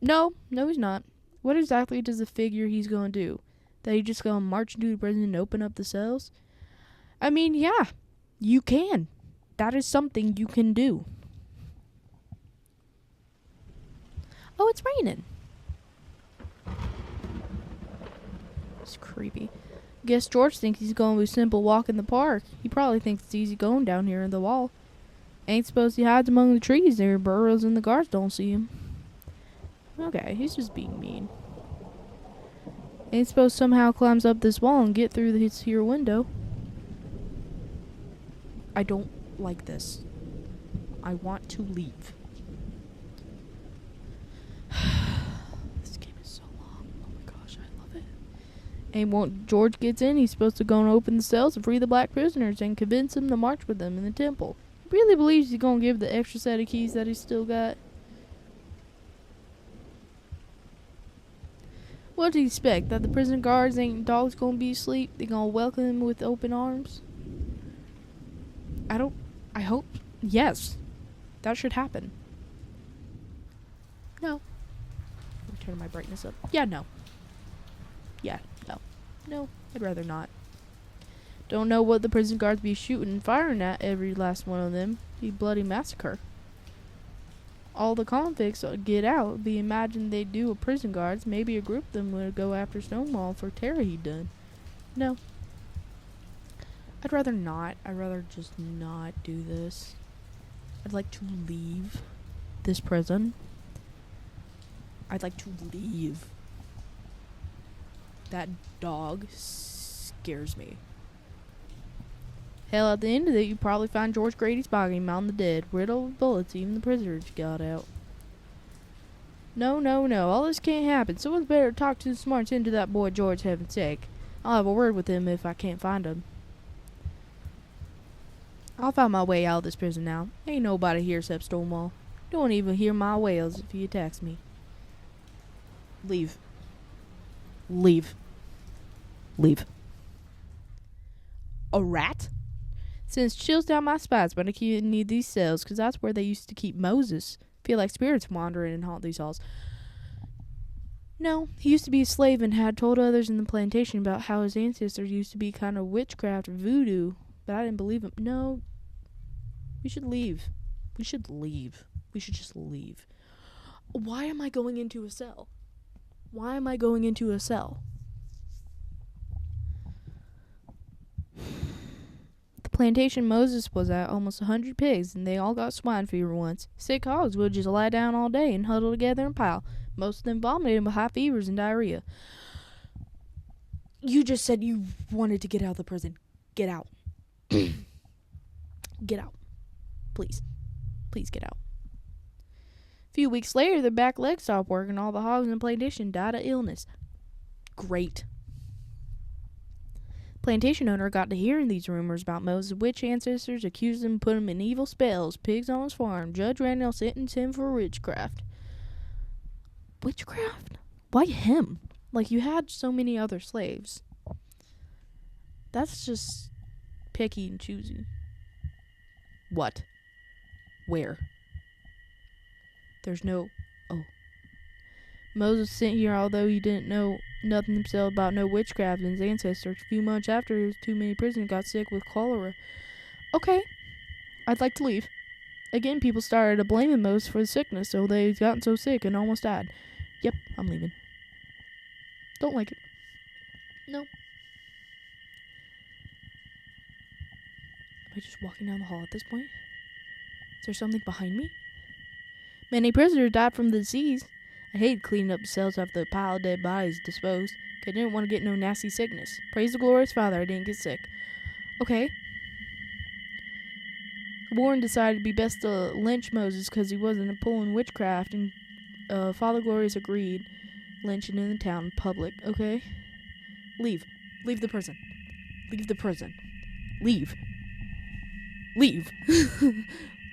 S1: No, he's not. What exactly does the figure he's gonna do? That he just gonna march into the prison and open up the cells? I mean, yeah, you can. That is something you can do. Oh, it's raining. It's creepy. Guess George thinks he's going to a simple walk in the park. He probably thinks it's easy going down here in the wall. Ain't supposed he hides among the trees there, burrows, and the guards don't see him. Okay, he's just being mean. Ain't supposed somehow climbs up this wall and get through his here window. I don't like this. I want to leave. This game is so long. Oh my gosh, I love it. And when George gets in, he's supposed to go and open the cells and free the black prisoners and convince them to march with them in the temple. He really believes he's gonna give the extra set of keys that he's still got. What do you expect? That the prison guards ain't dogs gonna be asleep? They gonna welcome him with open arms? I hope. Yes. That should happen. No. Let me turn my brightness up. Yeah, no. Yeah, no. No, I'd rather not. Don't know what the prison guards be shooting and firing at every last one of them. Be bloody massacre. All the convicts get out. Be imagine they do a prison guards. Maybe a group of them would go after Stonewall for terror he done. No. I'd rather not. I'd rather just not do this. I'd like to leave this prison. I'd like to leave. That dog scares me. Hell, at the end of it, you probably find George Grady's body mounting the dead, riddled with bullets. Even the prisoners got out. No, no, no. All this can't happen. Someone's better talk to the smarts into that boy George, heaven's sake. I'll have a word with him if I can't find him. I'll find my way out of this prison now. Ain't nobody here except Stonewall. Don't even hear my wails if he attacks me. Leave. Leave. Leave. A rat? Sends chills down my spines, but I need these cells, because that's where they used to keep Moses. Feel like spirits wandering and haunt these halls. No, he used to be a slave and had told others in the plantation about how his ancestors used to be kind of witchcraft or voodoo, but I didn't believe him. No, we should leave. We should leave. We should just leave. Why am I going into a cell? Why am I going into a cell? Plantation Moses was at almost 100 pigs, and they all got swine fever once. Sick hogs would just lie down all day and huddle together in a pile. Most of them vomited with high fevers and diarrhea. You just said you wanted to get out of the prison. Get out. Get out. Please. Please get out. A few weeks later, their back legs stopped working. All the hogs in the plantation died of illness. Great. Plantation owner got to hearing these rumors about Moses' witch ancestors, accused him, put him in evil spells, pigs on his farm. Judge Randall sentenced him for witchcraft. Witchcraft? Why him? Like, you had so many other slaves. That's just picky and choosy. What? Where? There's no... Oh. Moses sent here although he didn't know nothing himself about no witchcraft and his ancestors. A few months after, his too many prisoners got sick with cholera. Okay, I'd like to leave. Again, people started to blame Moses for the sickness, so they'd gotten so sick and almost died. Yep, I'm leaving. Don't like it. No. Am I just walking down the hall at this point? Is there something behind me? Many prisoners died from the disease. I hated cleaning up the cells after the pile of dead bodies disposed, 'cause I didn't want to get no nasty sickness. Praise the glorious Father, I didn't get sick. Okay. Warren decided it'd be best to lynch Moses because he wasn't pulling witchcraft, and Father Glorious agreed. Lynching in the town in public. Okay. Leave. Leave the prison. Leave the prison. Leave. Leave.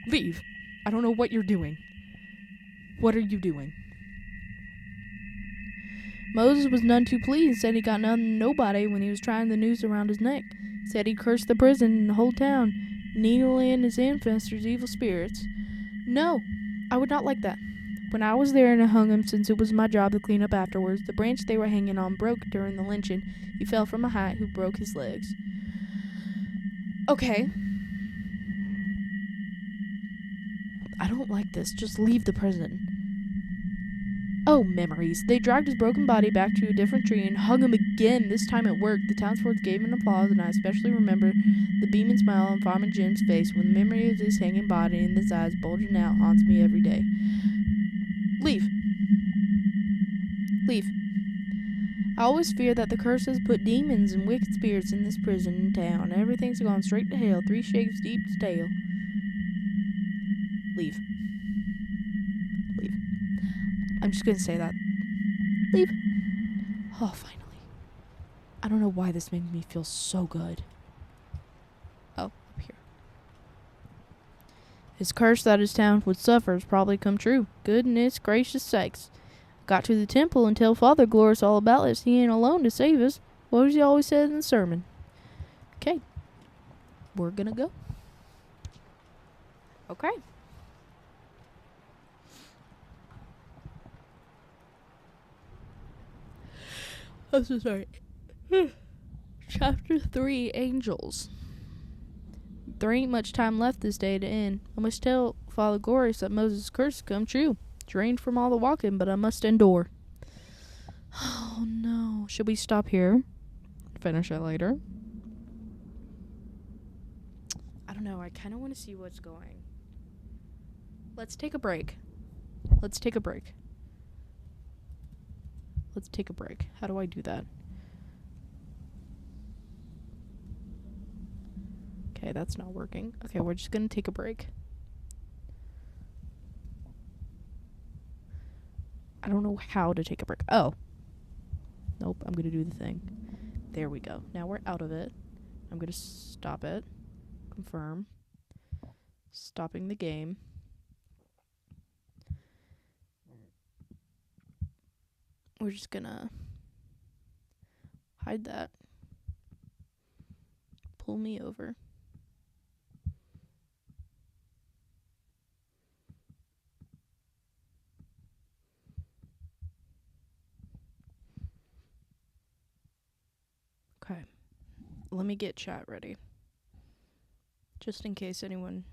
S1: Leave. I don't know what you're doing. What are you doing? Moses was none too pleased, said he got nobody when he was trying the noose around his neck. Said he cursed the prison and the whole town, needling in his ancestors' evil spirits. No, I would not like that. When I was there and I hung him, since it was my job to clean up afterwards, the branch they were hanging on broke during the lynching. He fell from a height, who broke his legs. Okay. I don't like this. Just leave the prison. Oh, memories. They dragged his broken body back to a different tree and hung him again, this time at work. The townsfolk gave him applause, and I especially remember the beaming smile on Farmer Jim's face when the memory of his hanging body and his eyes bulging out haunts me every day. Leave. Leave. I always fear that the curse has put demons and wicked spirits in this prison and town. Everything's gone straight to hell, 3 shapes deep to tail. Leave. Leave. I'm just gonna say that. Leave. Oh, finally. I don't know why this made me feel so good. Oh, up here. His curse that his town would suffer has probably come true. Goodness gracious sakes. Got to the temple and tell Father Glorious all about this. He ain't alone to save us. What was he always said in the sermon? Okay. We're gonna go. Okay. I'm so sorry. Chapter 3, Angels. There ain't much time left this day to end. I must tell Father Glorious that Moses' curse come true. Drained from all the walking, but I must endure. Oh no. Should we stop here? Finish it later? I don't know. I kind of want to see what's going. Let's take a break. Let's take a break. Let's take a break. How do I do that? Okay, that's not working. Okay, we're just gonna take a break. I don't know how to take a break. Oh. Nope, I'm gonna do the thing. There we go. Now we're out of it. I'm gonna stop it. Confirm. Stopping the game. We're just gonna hide that. Pull me over. Okay. Let me get chat ready. Just in case anyone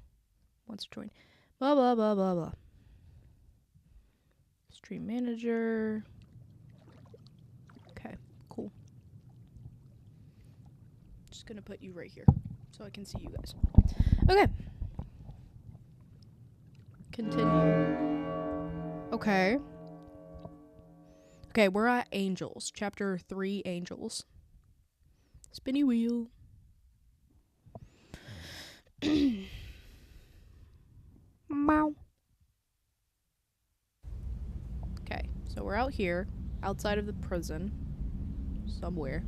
S1: wants to join. Blah, blah, blah, blah, blah. Stream manager. Okay, cool. Just gonna put you right here so I can see you guys. Okay. Continue. Okay. Okay, we're at Angels. Chapter 3, Angels. Spinny wheel. Meow. Okay, so we're out here, outside of the prison, somewhere.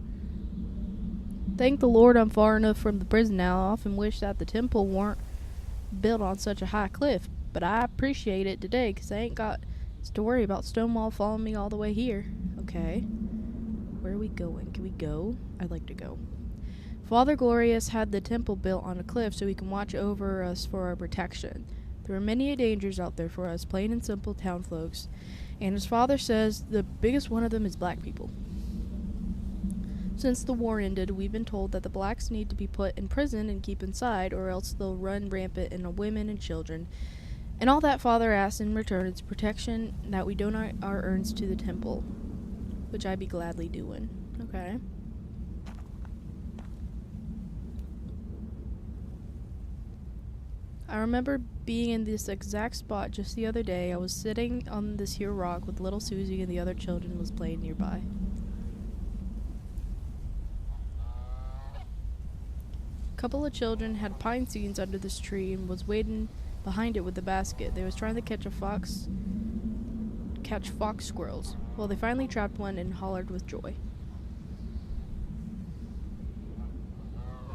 S1: Thank the Lord I'm far enough from the prison now. I often wish that the temple weren't built on such a high cliff, but I appreciate it today because I ain't got to worry about Stonewall following me all the way here. Okay, where are we going? Can we go? I'd like to go. Father Glorious had the temple built on a cliff so he can watch over us for our protection. There are many dangers out there for us, plain and simple town folks, and his father says the biggest one of them is black people. Since the war ended, we've been told that the blacks need to be put in prison and keep inside, or else they'll run rampant in women and children. And all that Father asks in return is protection that we donate our earns to the temple, which I'd be gladly doing. Okay. I remember being in this exact spot just the other day. I was sitting on this here rock with little Susie and the other children was playing nearby. A couple of children had pine seeds under this tree and was waiting behind it with a basket. They was trying to catch fox squirrels. Well, they finally trapped one and hollered with joy.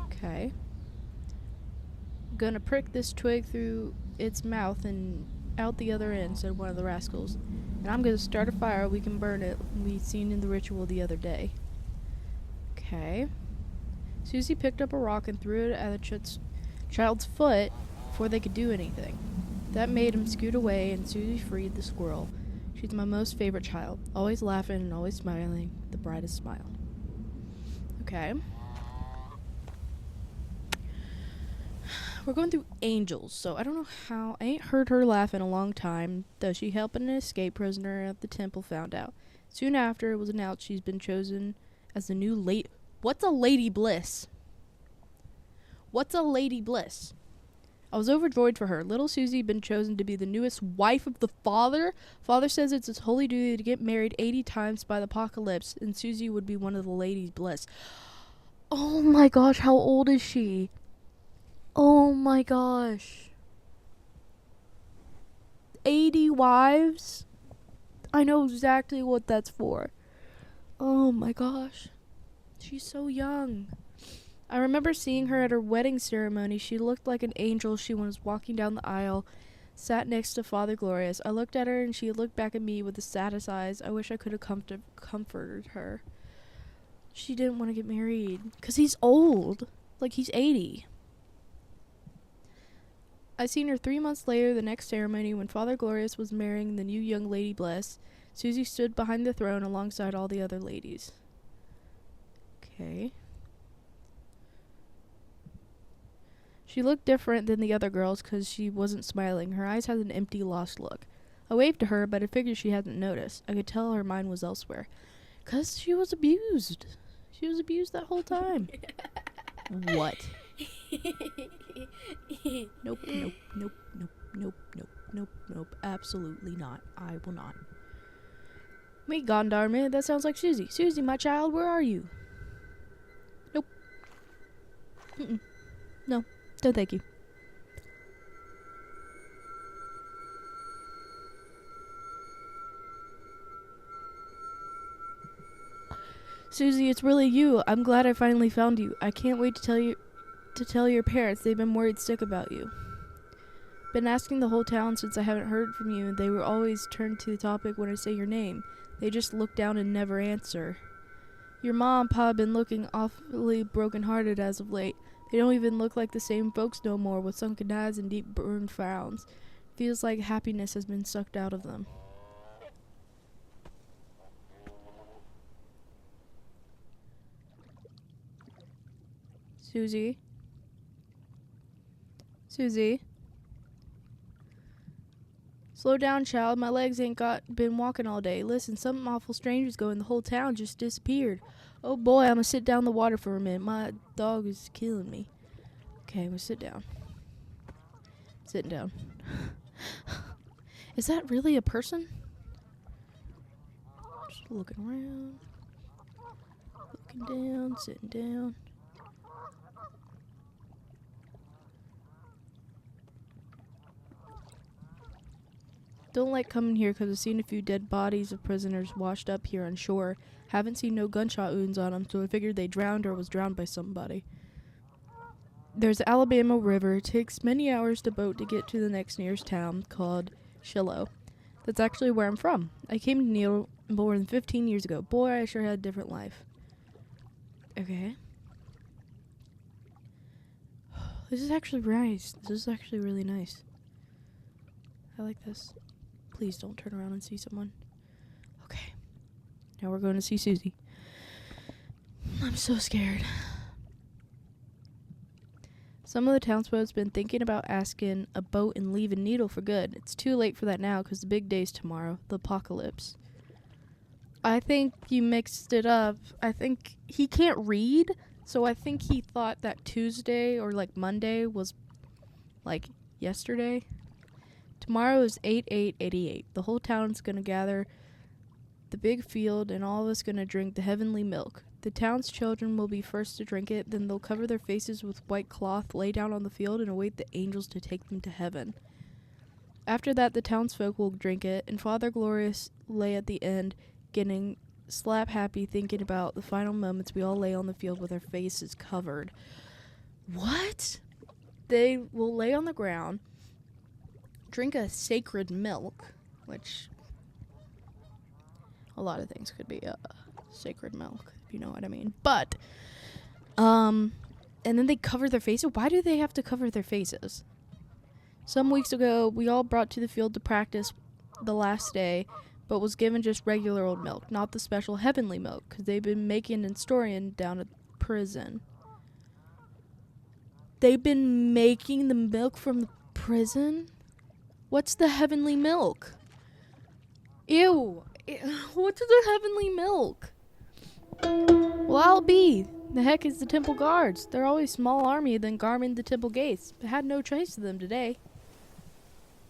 S1: Okay. Gonna prick this twig through its mouth and out the other end, said one of the rascals. And I'm gonna start a fire, we can burn it, we seen in the ritual the other day. Okay. Susie picked up a rock and threw it at the child's foot before they could do anything. That made him scoot away, and Susie freed the squirrel. She's my most favorite child, always laughing and always smiling, the brightest smile. Okay. We're going through Angels, so I don't know how. I ain't heard her laugh in a long time, though she helped an escaped prisoner at the temple found out. Soon after, it was announced she's been chosen as the new lady. What's a Lady Bliss? What's a Lady Bliss? I was overjoyed for her. Little Susie been chosen to be the newest wife of the Father. Father says it's his holy duty to get married 80 times by the apocalypse, and Susie would be one of the Ladies Bliss. Oh my gosh, how old is she? Oh my gosh. 80 wives? I know exactly what that's for. Oh my gosh. She's so young. I remember seeing her at her wedding ceremony. She looked like an angel. She was walking down the aisle. sat next to Father Glorious. I looked at her and she looked back at me with the saddest eyes. I wish I could have comforted her. She didn't want to get married. Because he's old. Like, he's 80. I seen her 3 months later, the next ceremony, when Father Glorious was marrying the new young Lady Bless. Susie stood behind the throne alongside all the other ladies. Okay. She looked different than the other girls because she wasn't smiling. Her eyes had an empty, lost look. I waved to her, but I figured she hadn't noticed. I could tell her mind was elsewhere. 'Cause she was abused. She was abused that whole time. What? Nope, nope, nope, nope, nope, nope, nope, nope. Absolutely not. I will not. Me gone darn it. That sounds like Susie. Susie, my child, where are you? Nope. Mm-mm. No. No, thank you. Susie, it's really you. I'm glad I finally found you. I can't wait to tell your parents. They've been worried sick about you. Been asking the whole town since I haven't heard from you. They will always turn to the topic when I say your name. They just look down and never answer. Your mom and pa have been looking awfully broken-hearted as of late. They don't even look like the same folks no more, with sunken eyes and deep burned frowns. Feels like happiness has been sucked out of them. Susie? Susie? Slow down, child. My legs ain't been walking all day. Listen, something awful strange is going. The whole town just disappeared. Oh boy, I'm gonna sit down in the water for a minute. My dog is killing me. Okay, I'm gonna sit down. Sitting down. Is that really a person? Just looking around. Looking down, sitting down. Don't like coming here because I've seen a few dead bodies of prisoners washed up here on shore. Haven't seen no gunshot wounds on them, so I figured they drowned or was drowned by somebody. There's the Alabama River. It takes many hours to boat to get to the next nearest town called Shiloh. That's actually where I'm from. I came to Needle more than 15 years ago. Boy, I sure had a different life. Okay. This is actually nice. This is actually really nice. I like this. Please don't turn around and see someone. Okay. Now we're going to see Susie. I'm so scared. Some of the townsfolk's been thinking about asking a boat and leaving Needle for good. It's too late for that now because the big day's tomorrow. The apocalypse. I think you mixed it up. I think he can't read, so I think he thought that Tuesday or like Monday was like yesterday. Tomorrow is 8/8/88. The whole town's going to gather the big field and all of us going to drink the heavenly milk. The town's children will be first to drink it, then they'll cover their faces with white cloth, lay down on the field, and await the angels to take them to heaven. After that, the townsfolk will drink it, and Father Glorious lay at the end, getting slap happy thinking about the final moments we all lay on the field with our faces covered. What? They will lay on the ground, drink a sacred milk, which a lot of things could be sacred milk, if you know what I mean. But, and then they cover their faces. Why do they have to cover their faces? Some weeks ago, we all brought to the field to practice the last day, but was given just regular old milk, not the special heavenly milk, because they've been making and storing down at prison. They've been making the milk from the prison? What's the heavenly milk? Ew. What's the heavenly milk? Well, I'll be. The heck is the temple guards? They're always small army than guarding the temple gates. I had no trace of them today.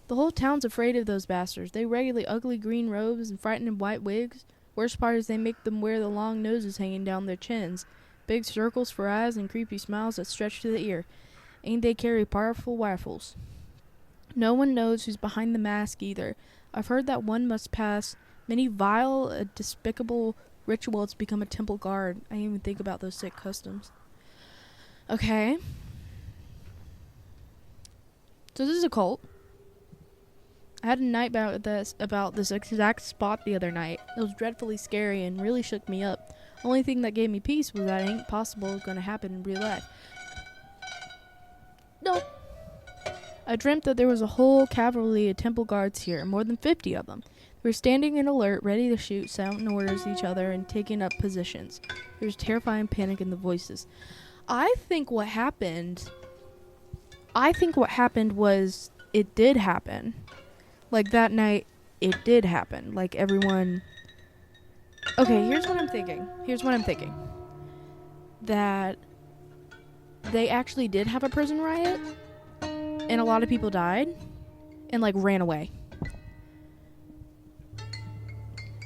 S1: The whole town's afraid of those bastards. They regularly ugly green robes and frightening white wigs. Worst part is they make them wear the long noses hanging down their chins, big circles for eyes, and creepy smiles that stretch to the ear. And they carry powerful rifles. No one knows who's behind the mask either. I've heard that one must pass many vile, despicable rituals to become a temple guard. I didn't even think about those sick customs. Okay. So this is a cult. I had a nightmare about this exact spot the other night. It was dreadfully scary and really shook me up. Only thing that gave me peace was that it ain't possible gonna happen in real life. No. I dreamt that there was a whole cavalry of temple guards here, more than 50 of them. They were standing in alert, ready to shoot, shouting orders at each other and taking up positions. There was terrifying panic in the voices. I think what happened was it did happen. Like that night, it did happen. Like everyone... Okay, here's what I'm thinking. That they actually did have a prison riot, and a lot of people died, and like ran away.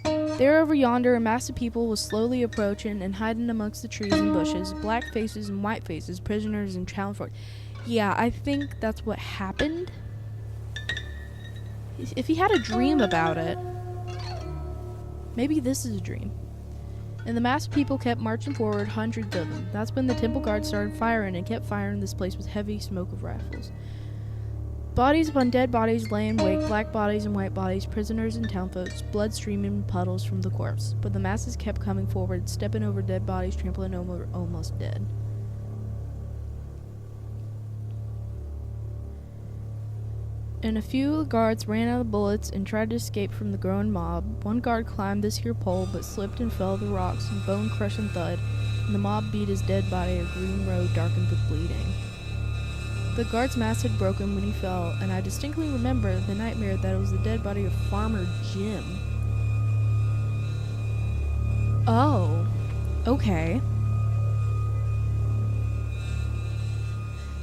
S1: There over yonder, a mass of people was slowly approaching and hiding amongst the trees and bushes, black faces and white faces, prisoners and challenged. Yeah, I think that's what happened. If he had a dream about it, maybe this is a dream. And the mass of people kept marching forward, hundreds of them. That's when the temple guards started firing and kept firing this place with heavy smoke of rifles. Bodies upon dead bodies lay in wait, black bodies and white bodies, prisoners and townfolks, blood streaming in puddles from the corpse. But the masses kept coming forward, stepping over dead bodies, trampling over almost dead. And a few guards ran out of bullets and tried to escape from the growing mob. One guard climbed this here pole, but slipped and fell to the rocks, and bone crushing thud, and the mob beat his dead body a green road darkened with bleeding. The guard's mask had broken when he fell, and I distinctly remember the nightmare that it was the dead body of Farmer Jim. Oh, okay.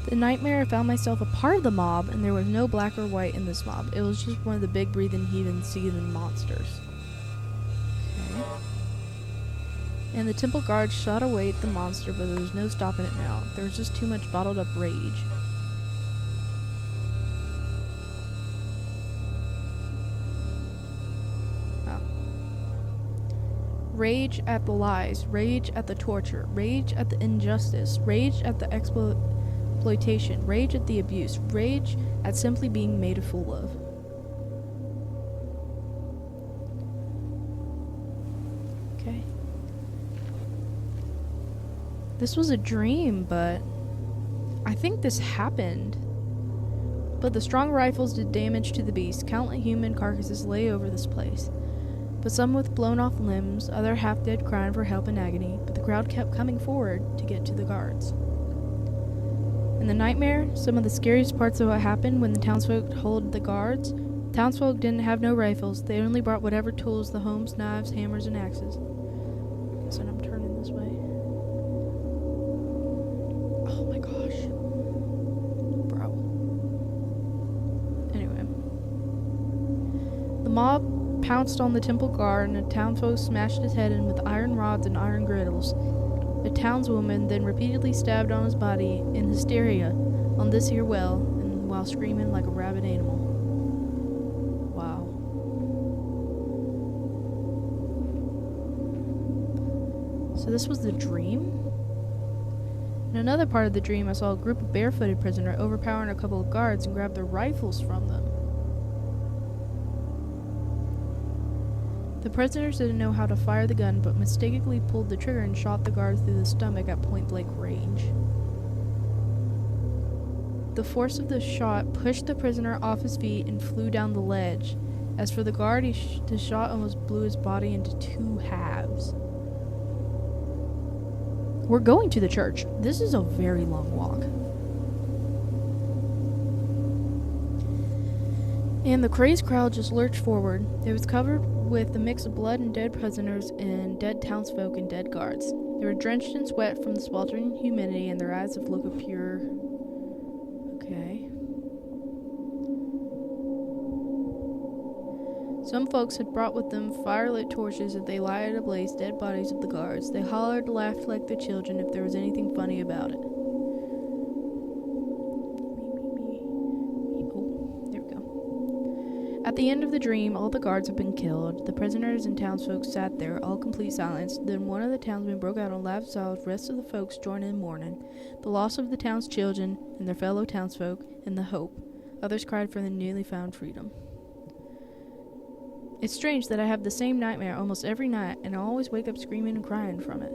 S1: The nightmare, I found myself a part of the mob, and there was no black or white in this mob. It was just one of the big breathing, heaving, seething monsters. Okay. And the temple guard shot away at the monster, but there was no stopping it now. There was just too much bottled up rage. Oh. Rage at the lies, rage at the torture, rage at the injustice, rage at the exploitation, rage at the abuse, rage at simply being made a fool of. Okay. This was a dream, but I think this happened. But the strong rifles did damage to the beast. Countless human carcasses lay over this place. But some with blown off limbs, other half dead crying for help in agony, but the crowd kept coming forward to get to the guards. In the nightmare, some of the scariest parts of what happened when the townsfolk told the guards, townsfolk didn't have no rifles. They only brought whatever tools, the homes, knives, hammers, and axes. So I'm turning this way. Oh my gosh. Bro. Anyway. The mob pounced on the temple guard, and the townsfolk smashed his head in with iron rods and iron griddles. A townswoman then repeatedly stabbed on his body in hysteria on this here well, and while screaming like a rabid animal. Wow. So this was the dream? In another part of the dream, I saw a group of barefooted prisoners overpowering a couple of guards and grab their rifles from them. The prisoners didn't know how to fire the gun, but mistakenly pulled the trigger and shot the guard through the stomach at point-blank range. The force of the shot pushed the prisoner off his feet and flew down the ledge. As for the guard, the shot almost blew his body into two halves. We're going to the church. This is a very long walk. And the crazed crowd just lurched forward. It was covered with a mix of blood and dead prisoners and dead townsfolk and dead guards. They were drenched in sweat from the sweltering humidity, and their eyes of look of pure... Okay. Some folks had brought with them firelit torches that they lighted ablaze dead bodies of the guards. They hollered, laughed like the children if there was anything funny about it. At the end of the dream, all the guards had been killed. The prisoners and townsfolk sat there, all complete silence. Then one of the townsmen broke out and laughed so the rest of the folks joined in mourning. The loss of the town's children and their fellow townsfolk, and the hope. Others cried for the newly found freedom. It's strange that I have the same nightmare almost every night, and I always wake up screaming and crying from it.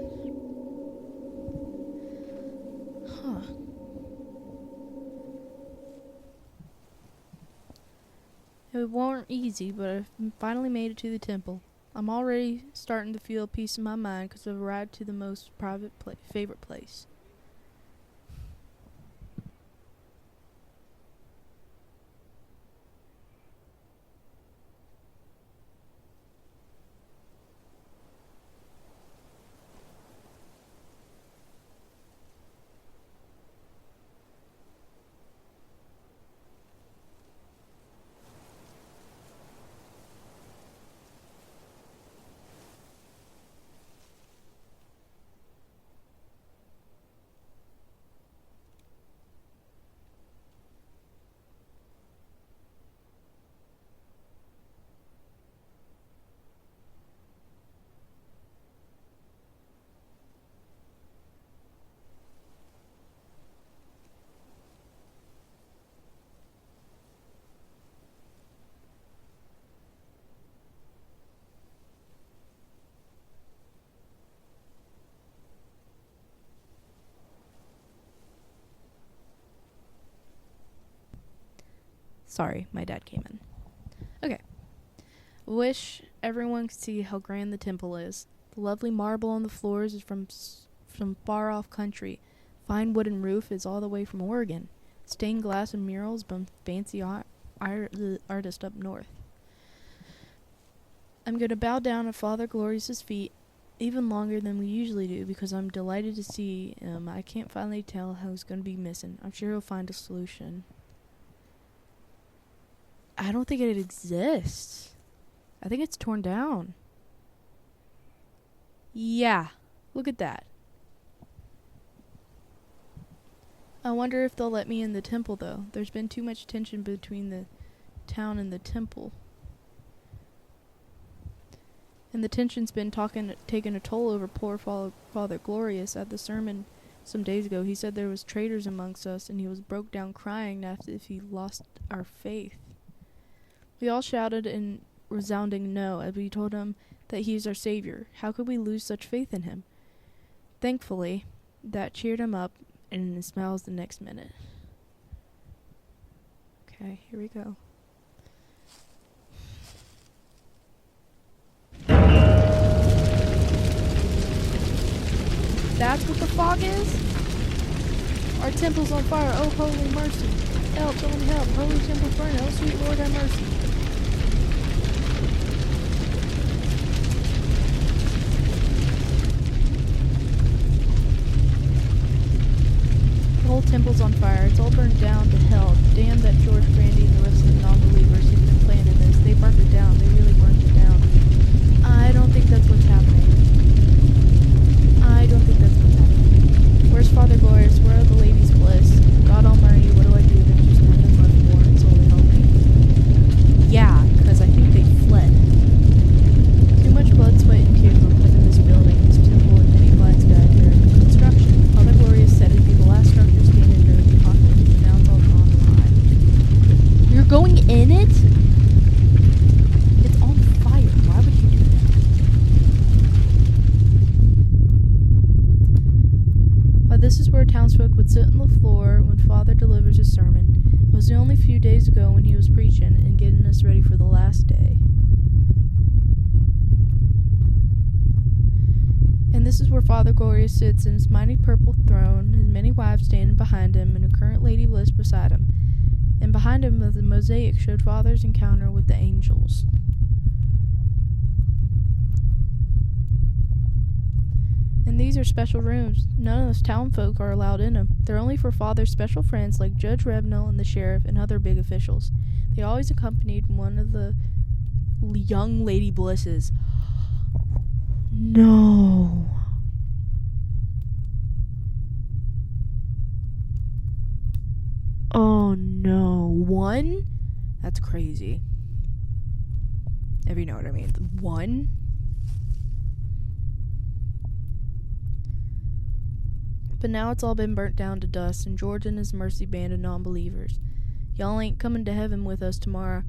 S1: Huh. It weren't easy, but I finally made it to the temple. I'm already starting to feel peace in my mind because I've arrived to the most favorite place. Sorry, my dad came in. Okay. Wish everyone could see how grand the temple is. The lovely marble on the floors is from far off country. Fine wooden roof is all the way from Oregon. Stained glass and murals from fancy artist up north. I'm going to bow down at Father Glorious's feet even longer than we usually do because I'm delighted to see him. I can't finally tell how he's going to be missing. I'm sure he'll find a solution. I don't think it exists. I think it's torn down. Yeah, look at that. I wonder if they'll let me in the temple, though. There's been too much tension between the town and the temple. And the tension's been taking a toll over poor Father Glorious. At the sermon some days ago, he said there was traitors amongst us, and he was broke down crying as if he lost our faith. We all shouted in resounding no as we told him that he is our savior. How could we lose such faith in him? Thankfully, that cheered him up, and he smiles the next minute. Okay, here we go. That's what the fog is? Our temple's on fire, oh holy mercy. Help, someone help, holy temple burn, oh sweet Lord have mercy. The whole temple's on fire, it's all burned down to hell. Damn that George Brandy and the rest of the non-believers who've been playing in this. They burned it down, they really burned it down. I don't think that's what's happening. I don't think that's what's happening. Where's Father Glorious? Where are the ladies' bliss? God almighty, what do I do? There's just nothing left more, and so they help me. Yeah, because I think they fled. Too much blood, sweat, and tears were put in this building, this temple, and many lives died during construction. Father Glorious said it'd be the last structure standing during the apocalypse, and now it's all gone alive. You're going in it? It's on fire. Why would you do that? This is where townsfolk would sit on the floor when Father delivers his sermon. It was the only few days ago when he was preaching and getting us ready for the last day. And this is where Father Glorious sits in his mighty purple throne, his many wives standing behind him, and a current lady bliss beside him. And behind him the mosaic showed Father's encounter with the angels. And these are special rooms. None of us town folk are allowed in them. They're only for Father's special friends like Judge Revnell and the sheriff and other big officials. They always accompanied one of the young lady blisses. No. Oh no. One? That's crazy. If you know what I mean. One? But now it's all been burnt down to dust, and George and his mercy band of non-believers. Y'all ain't coming to heaven with us tomorrow.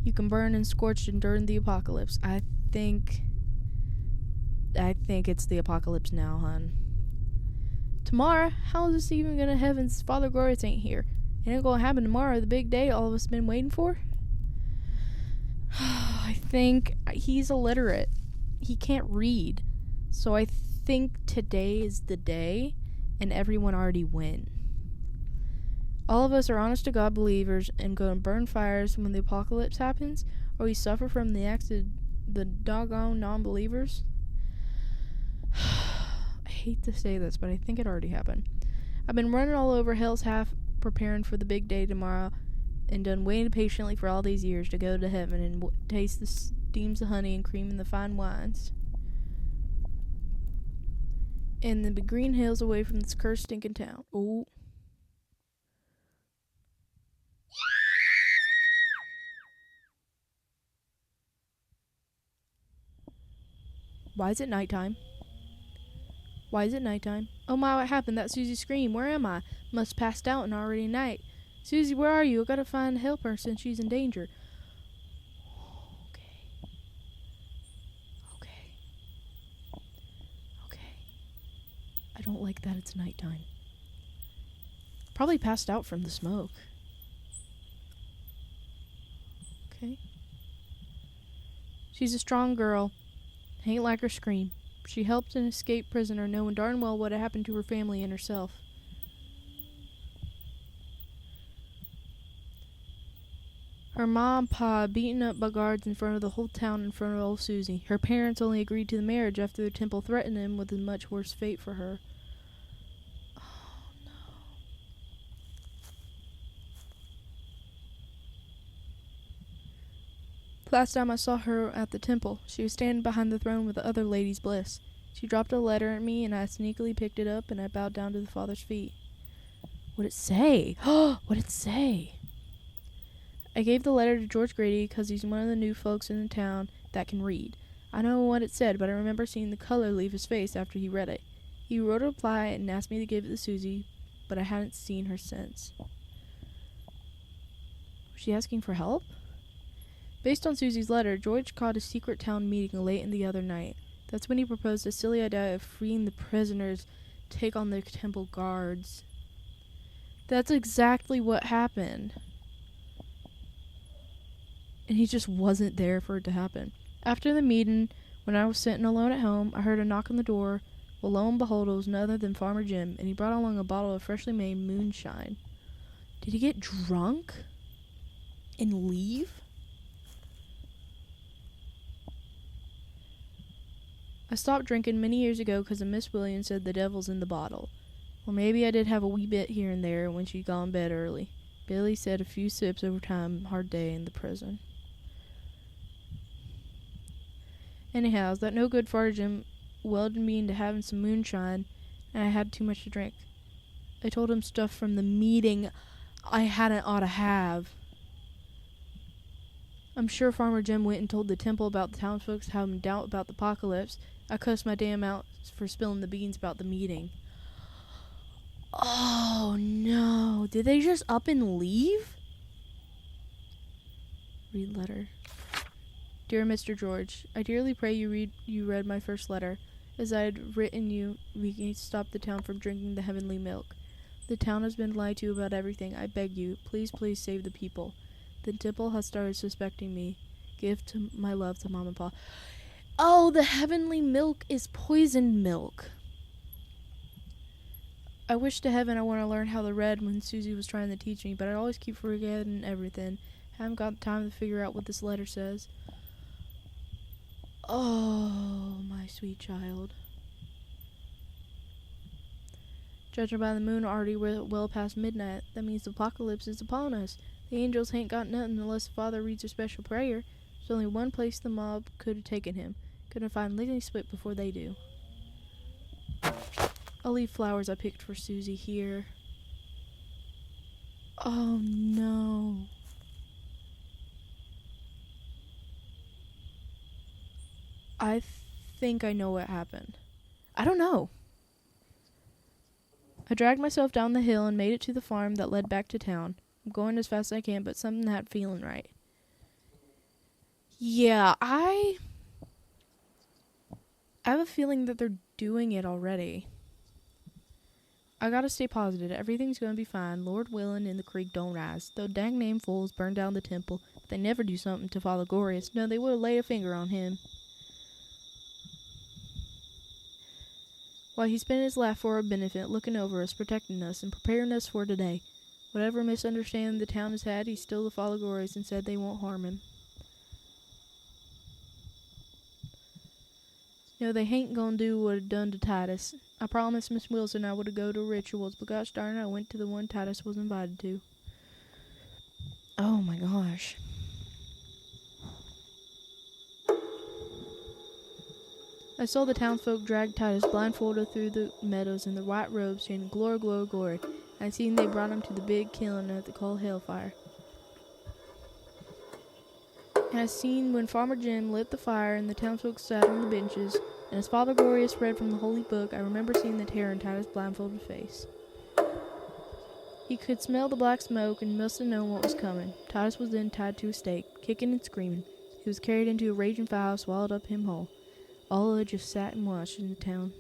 S1: You can burn and scorch during the apocalypse. I think it's the apocalypse now, hun. Tomorrow? How is this even gonna happen? Father Glorious ain't here. It ain't gonna happen tomorrow, the big day all of us been waiting for? I think he's illiterate. He can't read. So I think today is the day, and everyone already went. All of us are honest to God believers and go and burn fires when the apocalypse happens, or we suffer from the acts of the doggone non-believers. I hate to say this, but I think it already happened. I've been running all over Hell's Half preparing for the big day tomorrow, and done waiting patiently for all these years to go to heaven and taste the steams of honey and cream and the fine wines. And the green hills away from this cursed stinking town. Oh. Why is it nighttime? Why is it nighttime? Oh my, what happened? That Susie screamed. Where am I? Must passed out and already night. Susie, where are you? I gotta find help her since she's in danger. Okay. I don't like that it's nighttime. Probably passed out from the smoke. Okay. She's a strong girl. Ain't like her scream. She helped an escaped prisoner, knowing darn well what had happened to her family and herself. Her mom and pa beaten up by guards in front of the whole town in front of old Susie. Her parents only agreed to the marriage after the temple threatened him with a much worse fate for her. Oh no. Last time I saw her at the temple, she was standing behind the throne with the other ladies' bliss. She dropped a letter at me, and I sneakily picked it up, and I bowed down to the Father's feet. What'd it say? What'd it say? I gave the letter to George Grady because he's one of the new folks in the town that can read. I don't know what it said, but I remember seeing the color leave his face after he read it. He wrote a reply and asked me to give it to Susie, but I hadn't seen her since. Was she asking for help? Based on Susie's letter, George called a secret town meeting late in the other night. That's when he proposed a silly idea of freeing the prisoners to take on the temple guards. That's exactly what happened. And he just wasn't there for it to happen. After the meeting, when I was sitting alone at home, I heard a knock on the door. Well, lo and behold, it was none other than Farmer Jim, and he brought along a bottle of freshly made moonshine. Did he get drunk and leave? I stopped drinking many years ago because Miss Williams said the devil's in the bottle. Or maybe I did have a wee bit here and there when she'd gone to bed early. Billy said a few sips over time, hard day in the prison. Anyhow, that no good Farmer Jim welded me into having some moonshine, and I had too much to drink. I told him stuff from the meeting I hadn't ought to have. I'm sure Farmer Jim went and told the temple about the townsfolk having doubt about the apocalypse. I cussed my damn out for spilling the beans about the meeting. Oh no, did they just up and leave? Read letter. Dear Mr. George, I dearly pray you read my first letter. As I had written you, we can stop the town from drinking the heavenly milk. The town has been lied to about everything. I beg you, please save the people. The temple has started suspecting me. Give my love to Mom and Pa. Oh, the heavenly milk is poisoned milk. I wish to heaven I want to learn how to read when Susie was trying to teach me, but I always keep forgetting everything. Haven't got time to figure out what this letter says. Oh, my sweet child. Judging by the moon already well past midnight, that means the apocalypse is upon us. The angels ain't got nothing unless the Father reads a special prayer. There's only one place the mob could have taken him. Couldn't find lickety split before they do. I'll leave flowers I picked for Susie here. Oh no. I think I know what happened. I don't know. I dragged myself down the hill and made it to the farm that led back to town. I'm going as fast as I can, but something not feeling right. Yeah, I have a feeling that they're doing it already. I gotta stay positive. Everything's gonna be fine. Lord willing, and the creek don't rise. Though dang name fools burn down the temple, but they never do something to Father Glorious. No, they would have laid a finger on him. Why, he spent his life for our benefit, looking over us, protecting us, and preparing us for today. Whatever misunderstanding the town has had, he's still the Father Glorious and said they won't harm him. No, they ain't gonna do what it done to Titus. I promised Miss Wilson I would go to rituals, but gosh darn it, I went to the one Titus was invited to. Oh my gosh. I saw the townsfolk drag Titus blindfolded through the meadows in their white robes, chanting glory, glory, glory. I seen they brought him to the big kiln at the called Hellfire. And I seen when Farmer Jim lit the fire and the townsfolk sat on the benches, and as Father Glorious read from the holy book, I remember seeing the terror in Titus' blindfolded face. He could smell the black smoke and must have known what was coming. Titus was then tied to a stake, kicking and screaming. He was carried into a raging fire, swallowed up him whole. All of it just sat and watched in the town.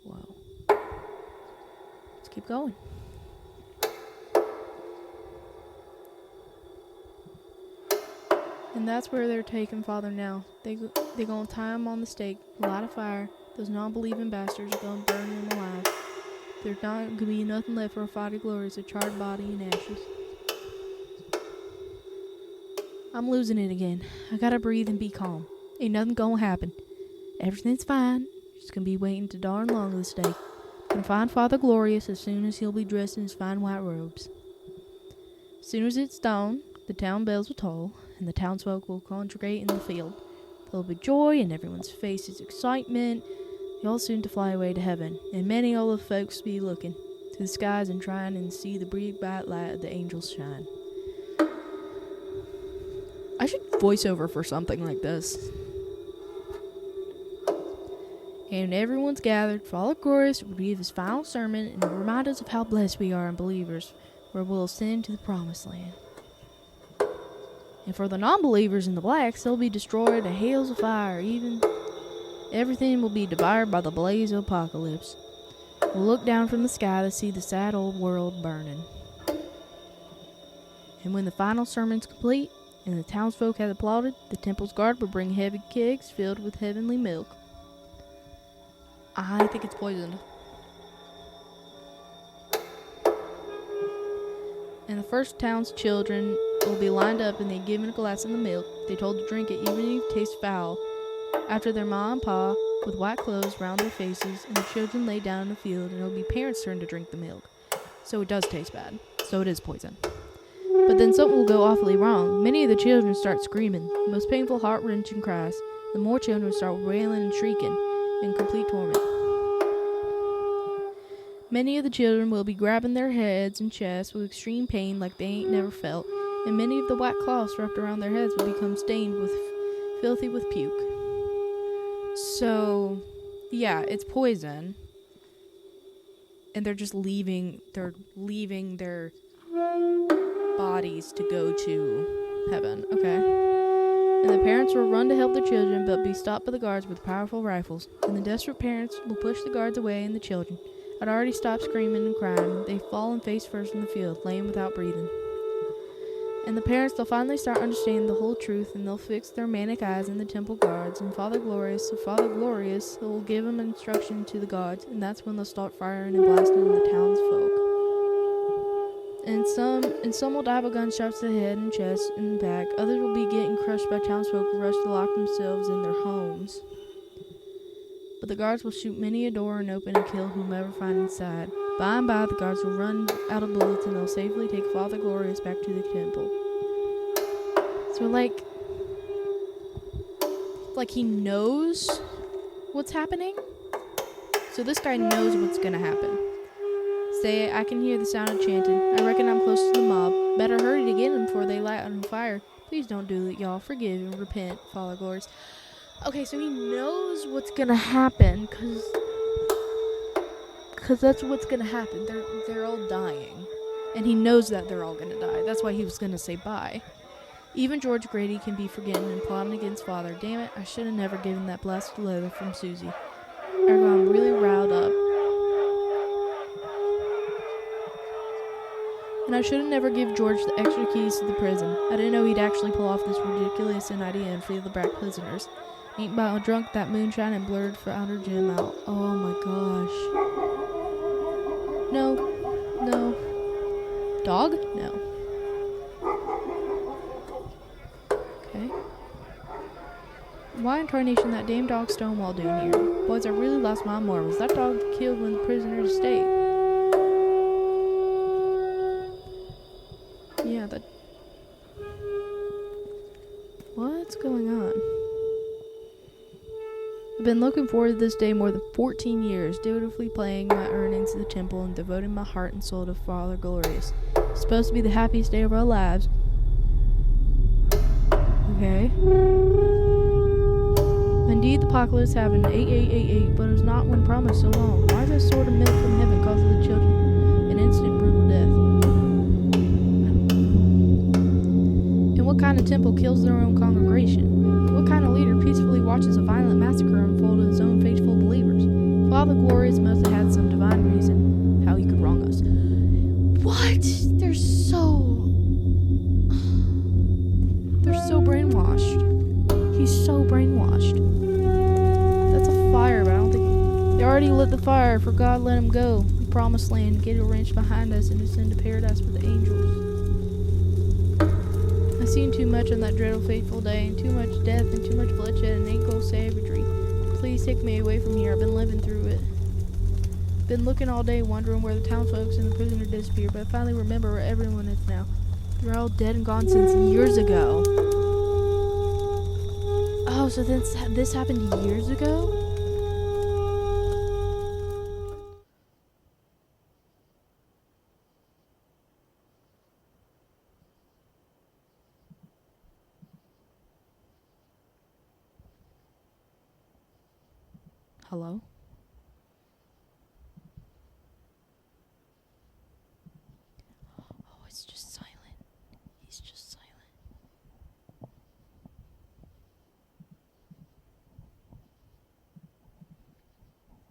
S1: Wow. Let's keep going. And that's where they're taking Father now. They gonna tie him on the stake, light a fire. Those non-believing bastards are gonna burn him alive. There's not gonna be nothing left for a Father Glorious, a charred body in ashes. I'm losing it again. I gotta breathe and be calm. Ain't nothing gonna happen. Everything's fine. Just gonna be waiting too darn long this day. Gonna find Father Glorious as soon as he'll be dressed in his fine white robes. As soon as it's dawn, the town bells will toll, and the townsfolk will congregate in the field. There'll be joy in everyone's faces, excitement. They all soon to fly away to heaven, and many all the folks be looking to the skies and trying and see the bright light of the angels shine. I should voice over for something like this. And everyone's gathered. Father Glorious will give his final sermon and remind us of how blessed we are in believers, where we'll ascend to the promised land. And for the non-believers in the blacks, they'll be destroyed in hails of fire. Everything will be devoured by the blaze of apocalypse. We'll look down from the sky to see the sad old world burning. And when the final sermon's complete, and the townsfolk have applauded, the temple's guard will bring heavy kegs filled with heavenly milk. I think it's poisoned. And the first town's children will be lined up and they given a glass of the milk. They told to drink it even if it tastes foul. After their ma and pa, with white clothes round their faces, and the children lay down in the field, and it'll be parents' turn to drink the milk. So it does taste bad. So it is poison. But then something will go awfully wrong. Many of the children start screaming, the most painful heart-wrenching cries. The more children start wailing and shrieking in complete torment. Many of the children will be grabbing their heads and chests with extreme pain like they ain't never felt, and many of the white cloths wrapped around their heads will become stained with filthy with puke. So, yeah, it's poison. And they're just leaving their bodies to go to heaven, okay? And the parents will run to help their children, but be stopped by the guards with powerful rifles. And the desperate parents will push the guards away and the children had already stopped screaming and crying. They fall and face first in the field, laying without breathing. And the parents, they'll finally start understanding the whole truth, and they'll fix their manic eyes in the temple guards. And Father Glorious will give them instruction to the gods, and that's when they'll start firing and blasting the townsfolk. And some will die by gunshots to the head and chest and back. Others will be getting crushed by townsfolk who rush to lock themselves in their homes. But the guards will shoot many a door and open and kill whomever find inside. By and by, the guards will run out of bullets and they'll safely take Father Glorious back to the temple. So, like he knows what's happening. So this guy knows what's gonna happen. Say, I can hear the sound of chanting. I reckon I'm close to the mob. Better hurry to get them before they light on fire. Please don't do it, y'all. Forgive and repent, Father Glorious. Okay, so he knows what's gonna happen, cause that's what's gonna happen. They're all dying, and he knows that they're all gonna die. That's why he was gonna say bye. Even George Grady can be forgetting and plotting against father. Damn it, I should have never given that blasted letter from Susie. Ergo, I'm really riled up. And I should have never give George the extra keys to the prison. I didn't know he'd actually pull off this ridiculous idea and free the black prisoners. Ain't about drunk that moonshine and blurred for outer Jim out. Oh my gosh. No. Dog? No. Okay. Why in tarnation that damn dog Stonewall doing here? Boys, I really lost my mind. Was that dog killed when the prisoners escaped? Yeah, that... What's going on? I've been looking forward to this day more than 14 years, dutifully paying my earnings to the temple and devoting my heart and soul to Father Glorious. It's supposed to be the happiest day of our lives. Okay. Indeed, the apocalypse happened 8888, but it was not when promised so long. Why does a sword of milk from heaven cause the children an instant brutal death? And what kind of temple kills their own congregation? What kind of leader peacefully watches a violent massacre unfold to his own faithful believers? Father Glorious must have had some divine reason how he could wrong us. What? They're so brainwashed. He's so brainwashed. That's a fire, but I don't think... They already lit the fire, for God let him go. The promised land, get a wrench behind us and ascend to paradise with the angels. I've seen too much on that dreadful fateful day, and too much death and too much bloodshed and ain't savagery. Please take me away from here. I've been living through it. Been looking all day, wondering where the townsfolk and the prisoner disappeared, but I finally remember where everyone is now. They're all dead and gone since years ago. Oh, so this happened years ago? Hello? Oh, it's just silent. He's just silent.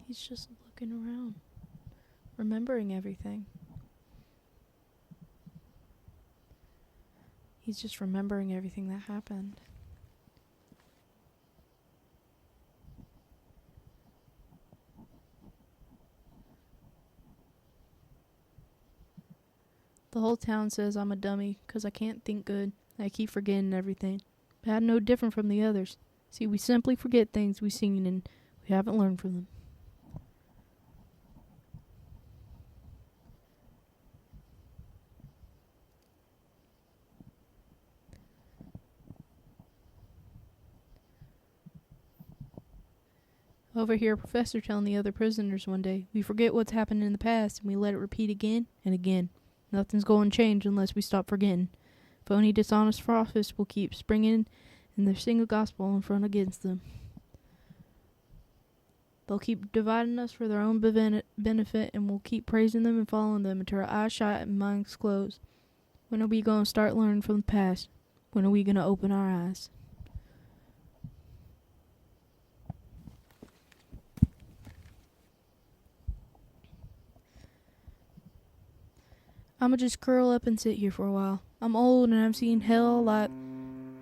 S1: He's just looking around, remembering everything. He's just remembering everything that happened. The whole town says I'm a dummy because I can't think good. I keep forgetting everything. But I'm no different from the others. See, we simply forget things we've seen and we haven't learned from them. Over here, a professor telling the other prisoners one day, we forget what's happened in the past and we let it repeat again and again. Nothing's going to change unless we stop forgetting. Phony, dishonest prophets will keep springing and their single gospel in front against them. They'll keep dividing us for their own benefit, and we'll keep praising them and following them until our eyes shut and minds closed. When are we going to start learning from the past? When are we going to open our eyes? I'ma just curl up and sit here for a while. I'm old and I've seen hell a lot.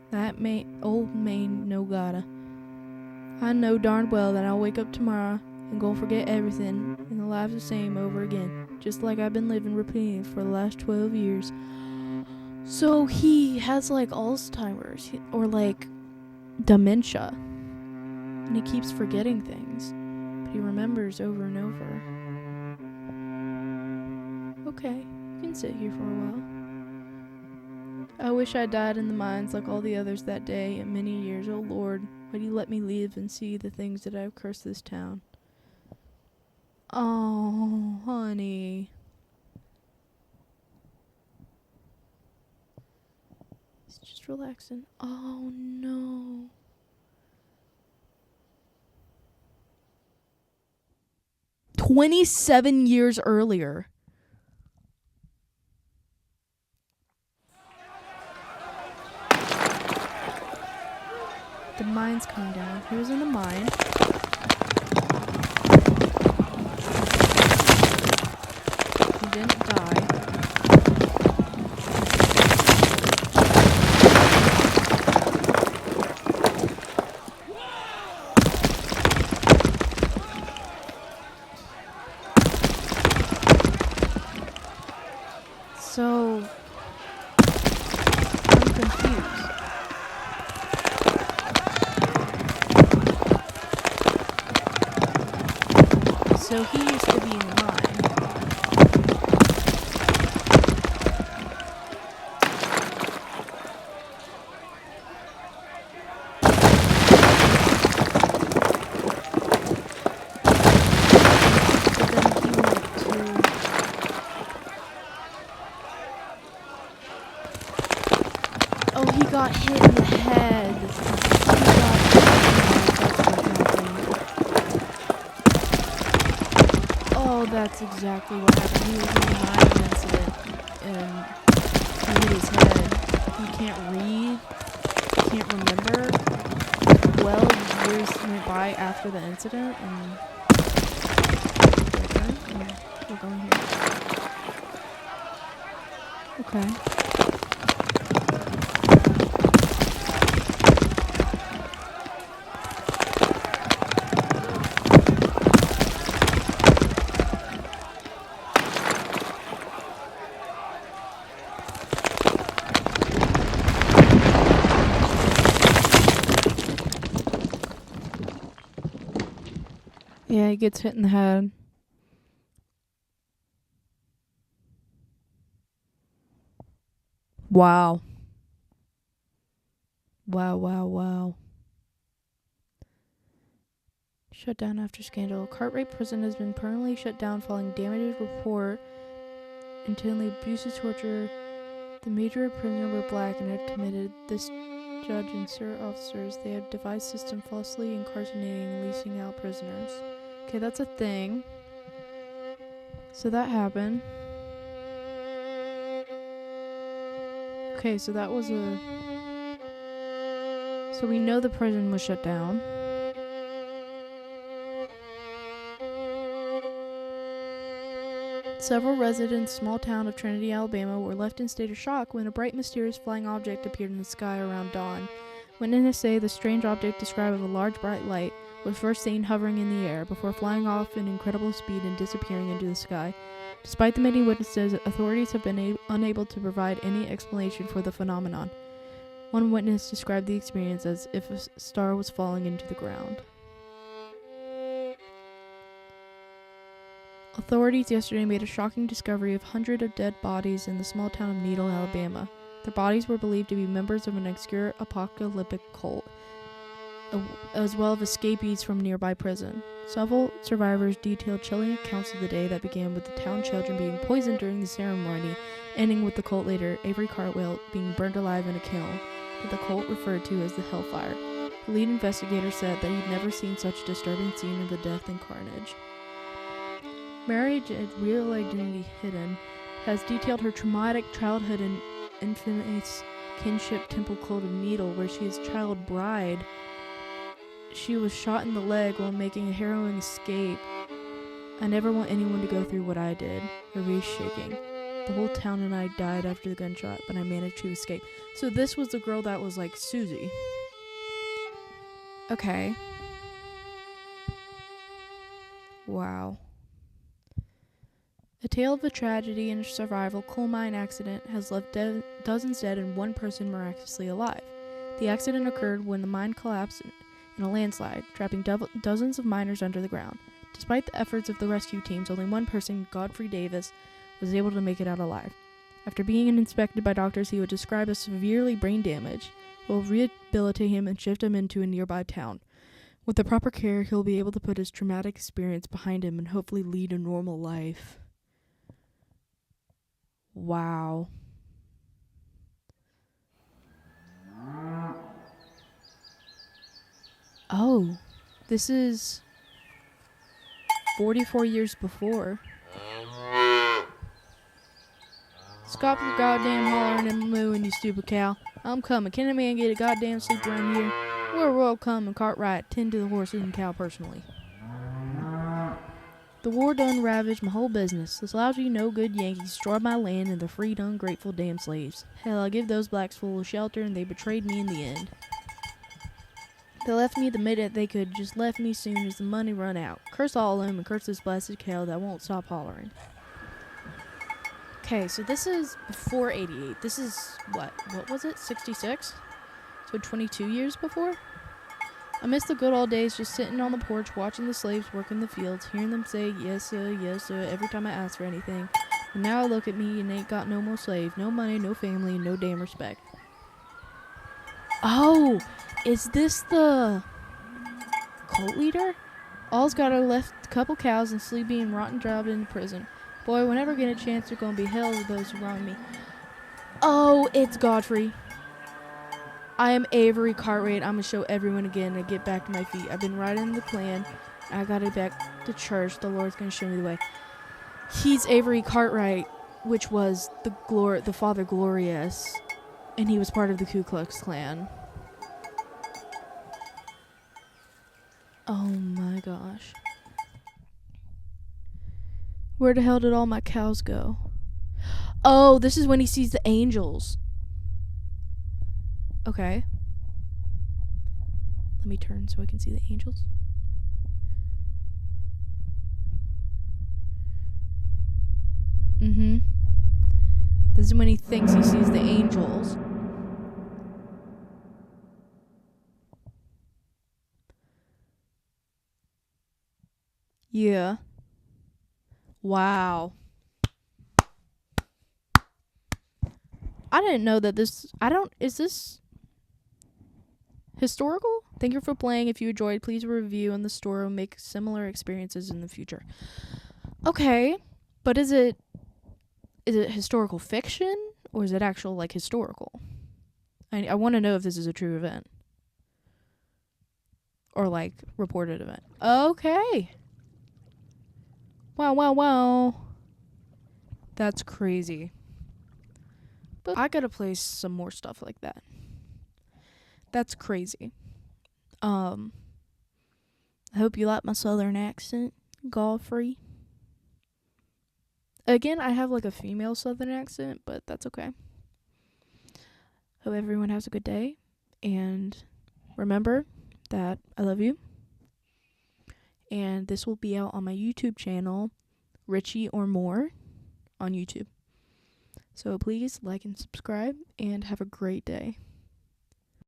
S1: That old main no gotta. I know darn well that I'll wake up tomorrow and go forget everything and the life's the same over again. Just like I've been living repeating for the last 12 years. So he has like Alzheimer's or like dementia. And he keeps forgetting things. But he remembers over and over. Okay. You can sit here for a while. I wish I died in the mines like all the others that day and many years. Oh Lord, why do you let me live and see the things that I've cursed this town? Oh, honey. He's just relaxing. Oh no. "27 years earlier. The mine's coming down. He was in the mine. He didn't die. So, I'm confused. So he used to be in the mine. Oh, he got hit in the head. Oh, that's exactly what happened. He was in a mine incident and he hit his head. He can't read, can't remember. 12 years went by after the incident and we're going here. Okay. Yeah, he gets hit in the head. Wow. Wow. Shut down after scandal. Cartwright prison has been permanently shut down following damaged report entailing abuses, torture. The major prisoner were black and had committed this judge and sir officers. They have devised system falsely incarcerating and leasing out prisoners. Okay, that's a thing. So that happened. Okay, so that was so we know the prison was shut down. Several residents, small town of Trinity, Alabama, were left in state of shock when a bright, mysterious flying object appeared in the sky around dawn. Witnesses say the strange object, described as a large, bright light, was first seen hovering in the air before flying off at incredible speed and disappearing into the sky. Despite the many witnesses, authorities have been unable to provide any explanation for the phenomenon. One witness described the experience as if a star was falling into the ground. Authorities yesterday made a shocking discovery of hundreds of dead bodies in the small town of Needle, Alabama. Their bodies were believed to be members of an obscure apocalyptic cult, as well as escapees from nearby prison. Several survivors detailed chilling accounts of the day that began with the town children being poisoned during the ceremony, ending with the cult leader, Avery Cartwell, being burned alive in a kiln that the cult referred to as the Hellfire. The lead investigator said that he'd never seen such a disturbing scene of the death and carnage. Marriage and real identity hidden has detailed her traumatic childhood and infamous kinship temple cult of Needle, where she is child bride. She was shot in the leg while making a harrowing escape. I never want anyone to go through what I did. Her voice shaking. The whole town and I died after the gunshot, but I managed to escape. So this was the girl that was like Susie. Okay. Wow. A tale of a tragedy and survival coal mine accident has left dozens dead and one person miraculously alive. The accident occurred when the mine collapsed in a landslide, trapping dozens of miners under the ground. Despite the efforts of the rescue teams, only one person, Godfrey Davis, was able to make it out alive. After being inspected by doctors he would describe as severely brain damaged, will rehabilitate him and shift him into a nearby town. With the proper care, he'll be able to put his traumatic experience behind him and hopefully lead a normal life. Wow. Oh, this is 44 years before. Stop your goddamn hollering and mooing, you stupid cow. I'm coming. Can a man get a goddamn sleep around here? Where will come and Cartwright tend to the horses and cow personally. The war done ravaged my whole business. This lousy, no good Yankees destroyed my land and the freed, ungrateful damn slaves. Hell, I give those blacks full shelter and they betrayed me in the end. They left me the minute they could, just left me soon as the money run out. Curse all of them and curse this blasted cow that won't stop hollering. Okay, so this is before 88. This is, what was it, 66? So 22 years before? I miss the good old days just sitting on the porch watching the slaves work in the fields, hearing them say, yes, sir, every time I ask for anything. And now I look at me and ain't got no more slaves, no money, no family, and no damn respect. Oh, is this the cult leader? All's got are left a couple cows and sleepy and rotten job in prison. Boy, whenever I get a chance, they're gonna be hell with those who wrong me. Oh, it's Godfrey. I am Avery Cartwright. I'm gonna show everyone again and get back to my feet. I've been riding the clan. I gotta back to church. The Lord's gonna show me the way. He's Avery Cartwright, which was the Father Glorious, and he was part of the Ku Klux Klan. Oh my gosh. Where the hell did all my cows go? Oh, this is when he sees the angels. Okay. Let me turn so I can see the angels. This is when he thinks he sees the angels. Yeah. Wow. I didn't know that this... Is this historical? Thank you for playing. If you enjoyed, please review in the store and make similar experiences in the future. Okay. But is it historical fiction? Or is it actual, like, historical? I want to know if this is a true event. Or, like, reported event. Okay. Wow. That's crazy. But I gotta play some more stuff like that. That's crazy. I hope you like my southern accent, Godfrey. Again, I have like a female southern accent, but that's okay. Hope everyone has a good day. And remember that I love you. And this will be out on my YouTube channel, Richie or More, on YouTube. So please like and subscribe and have a great day.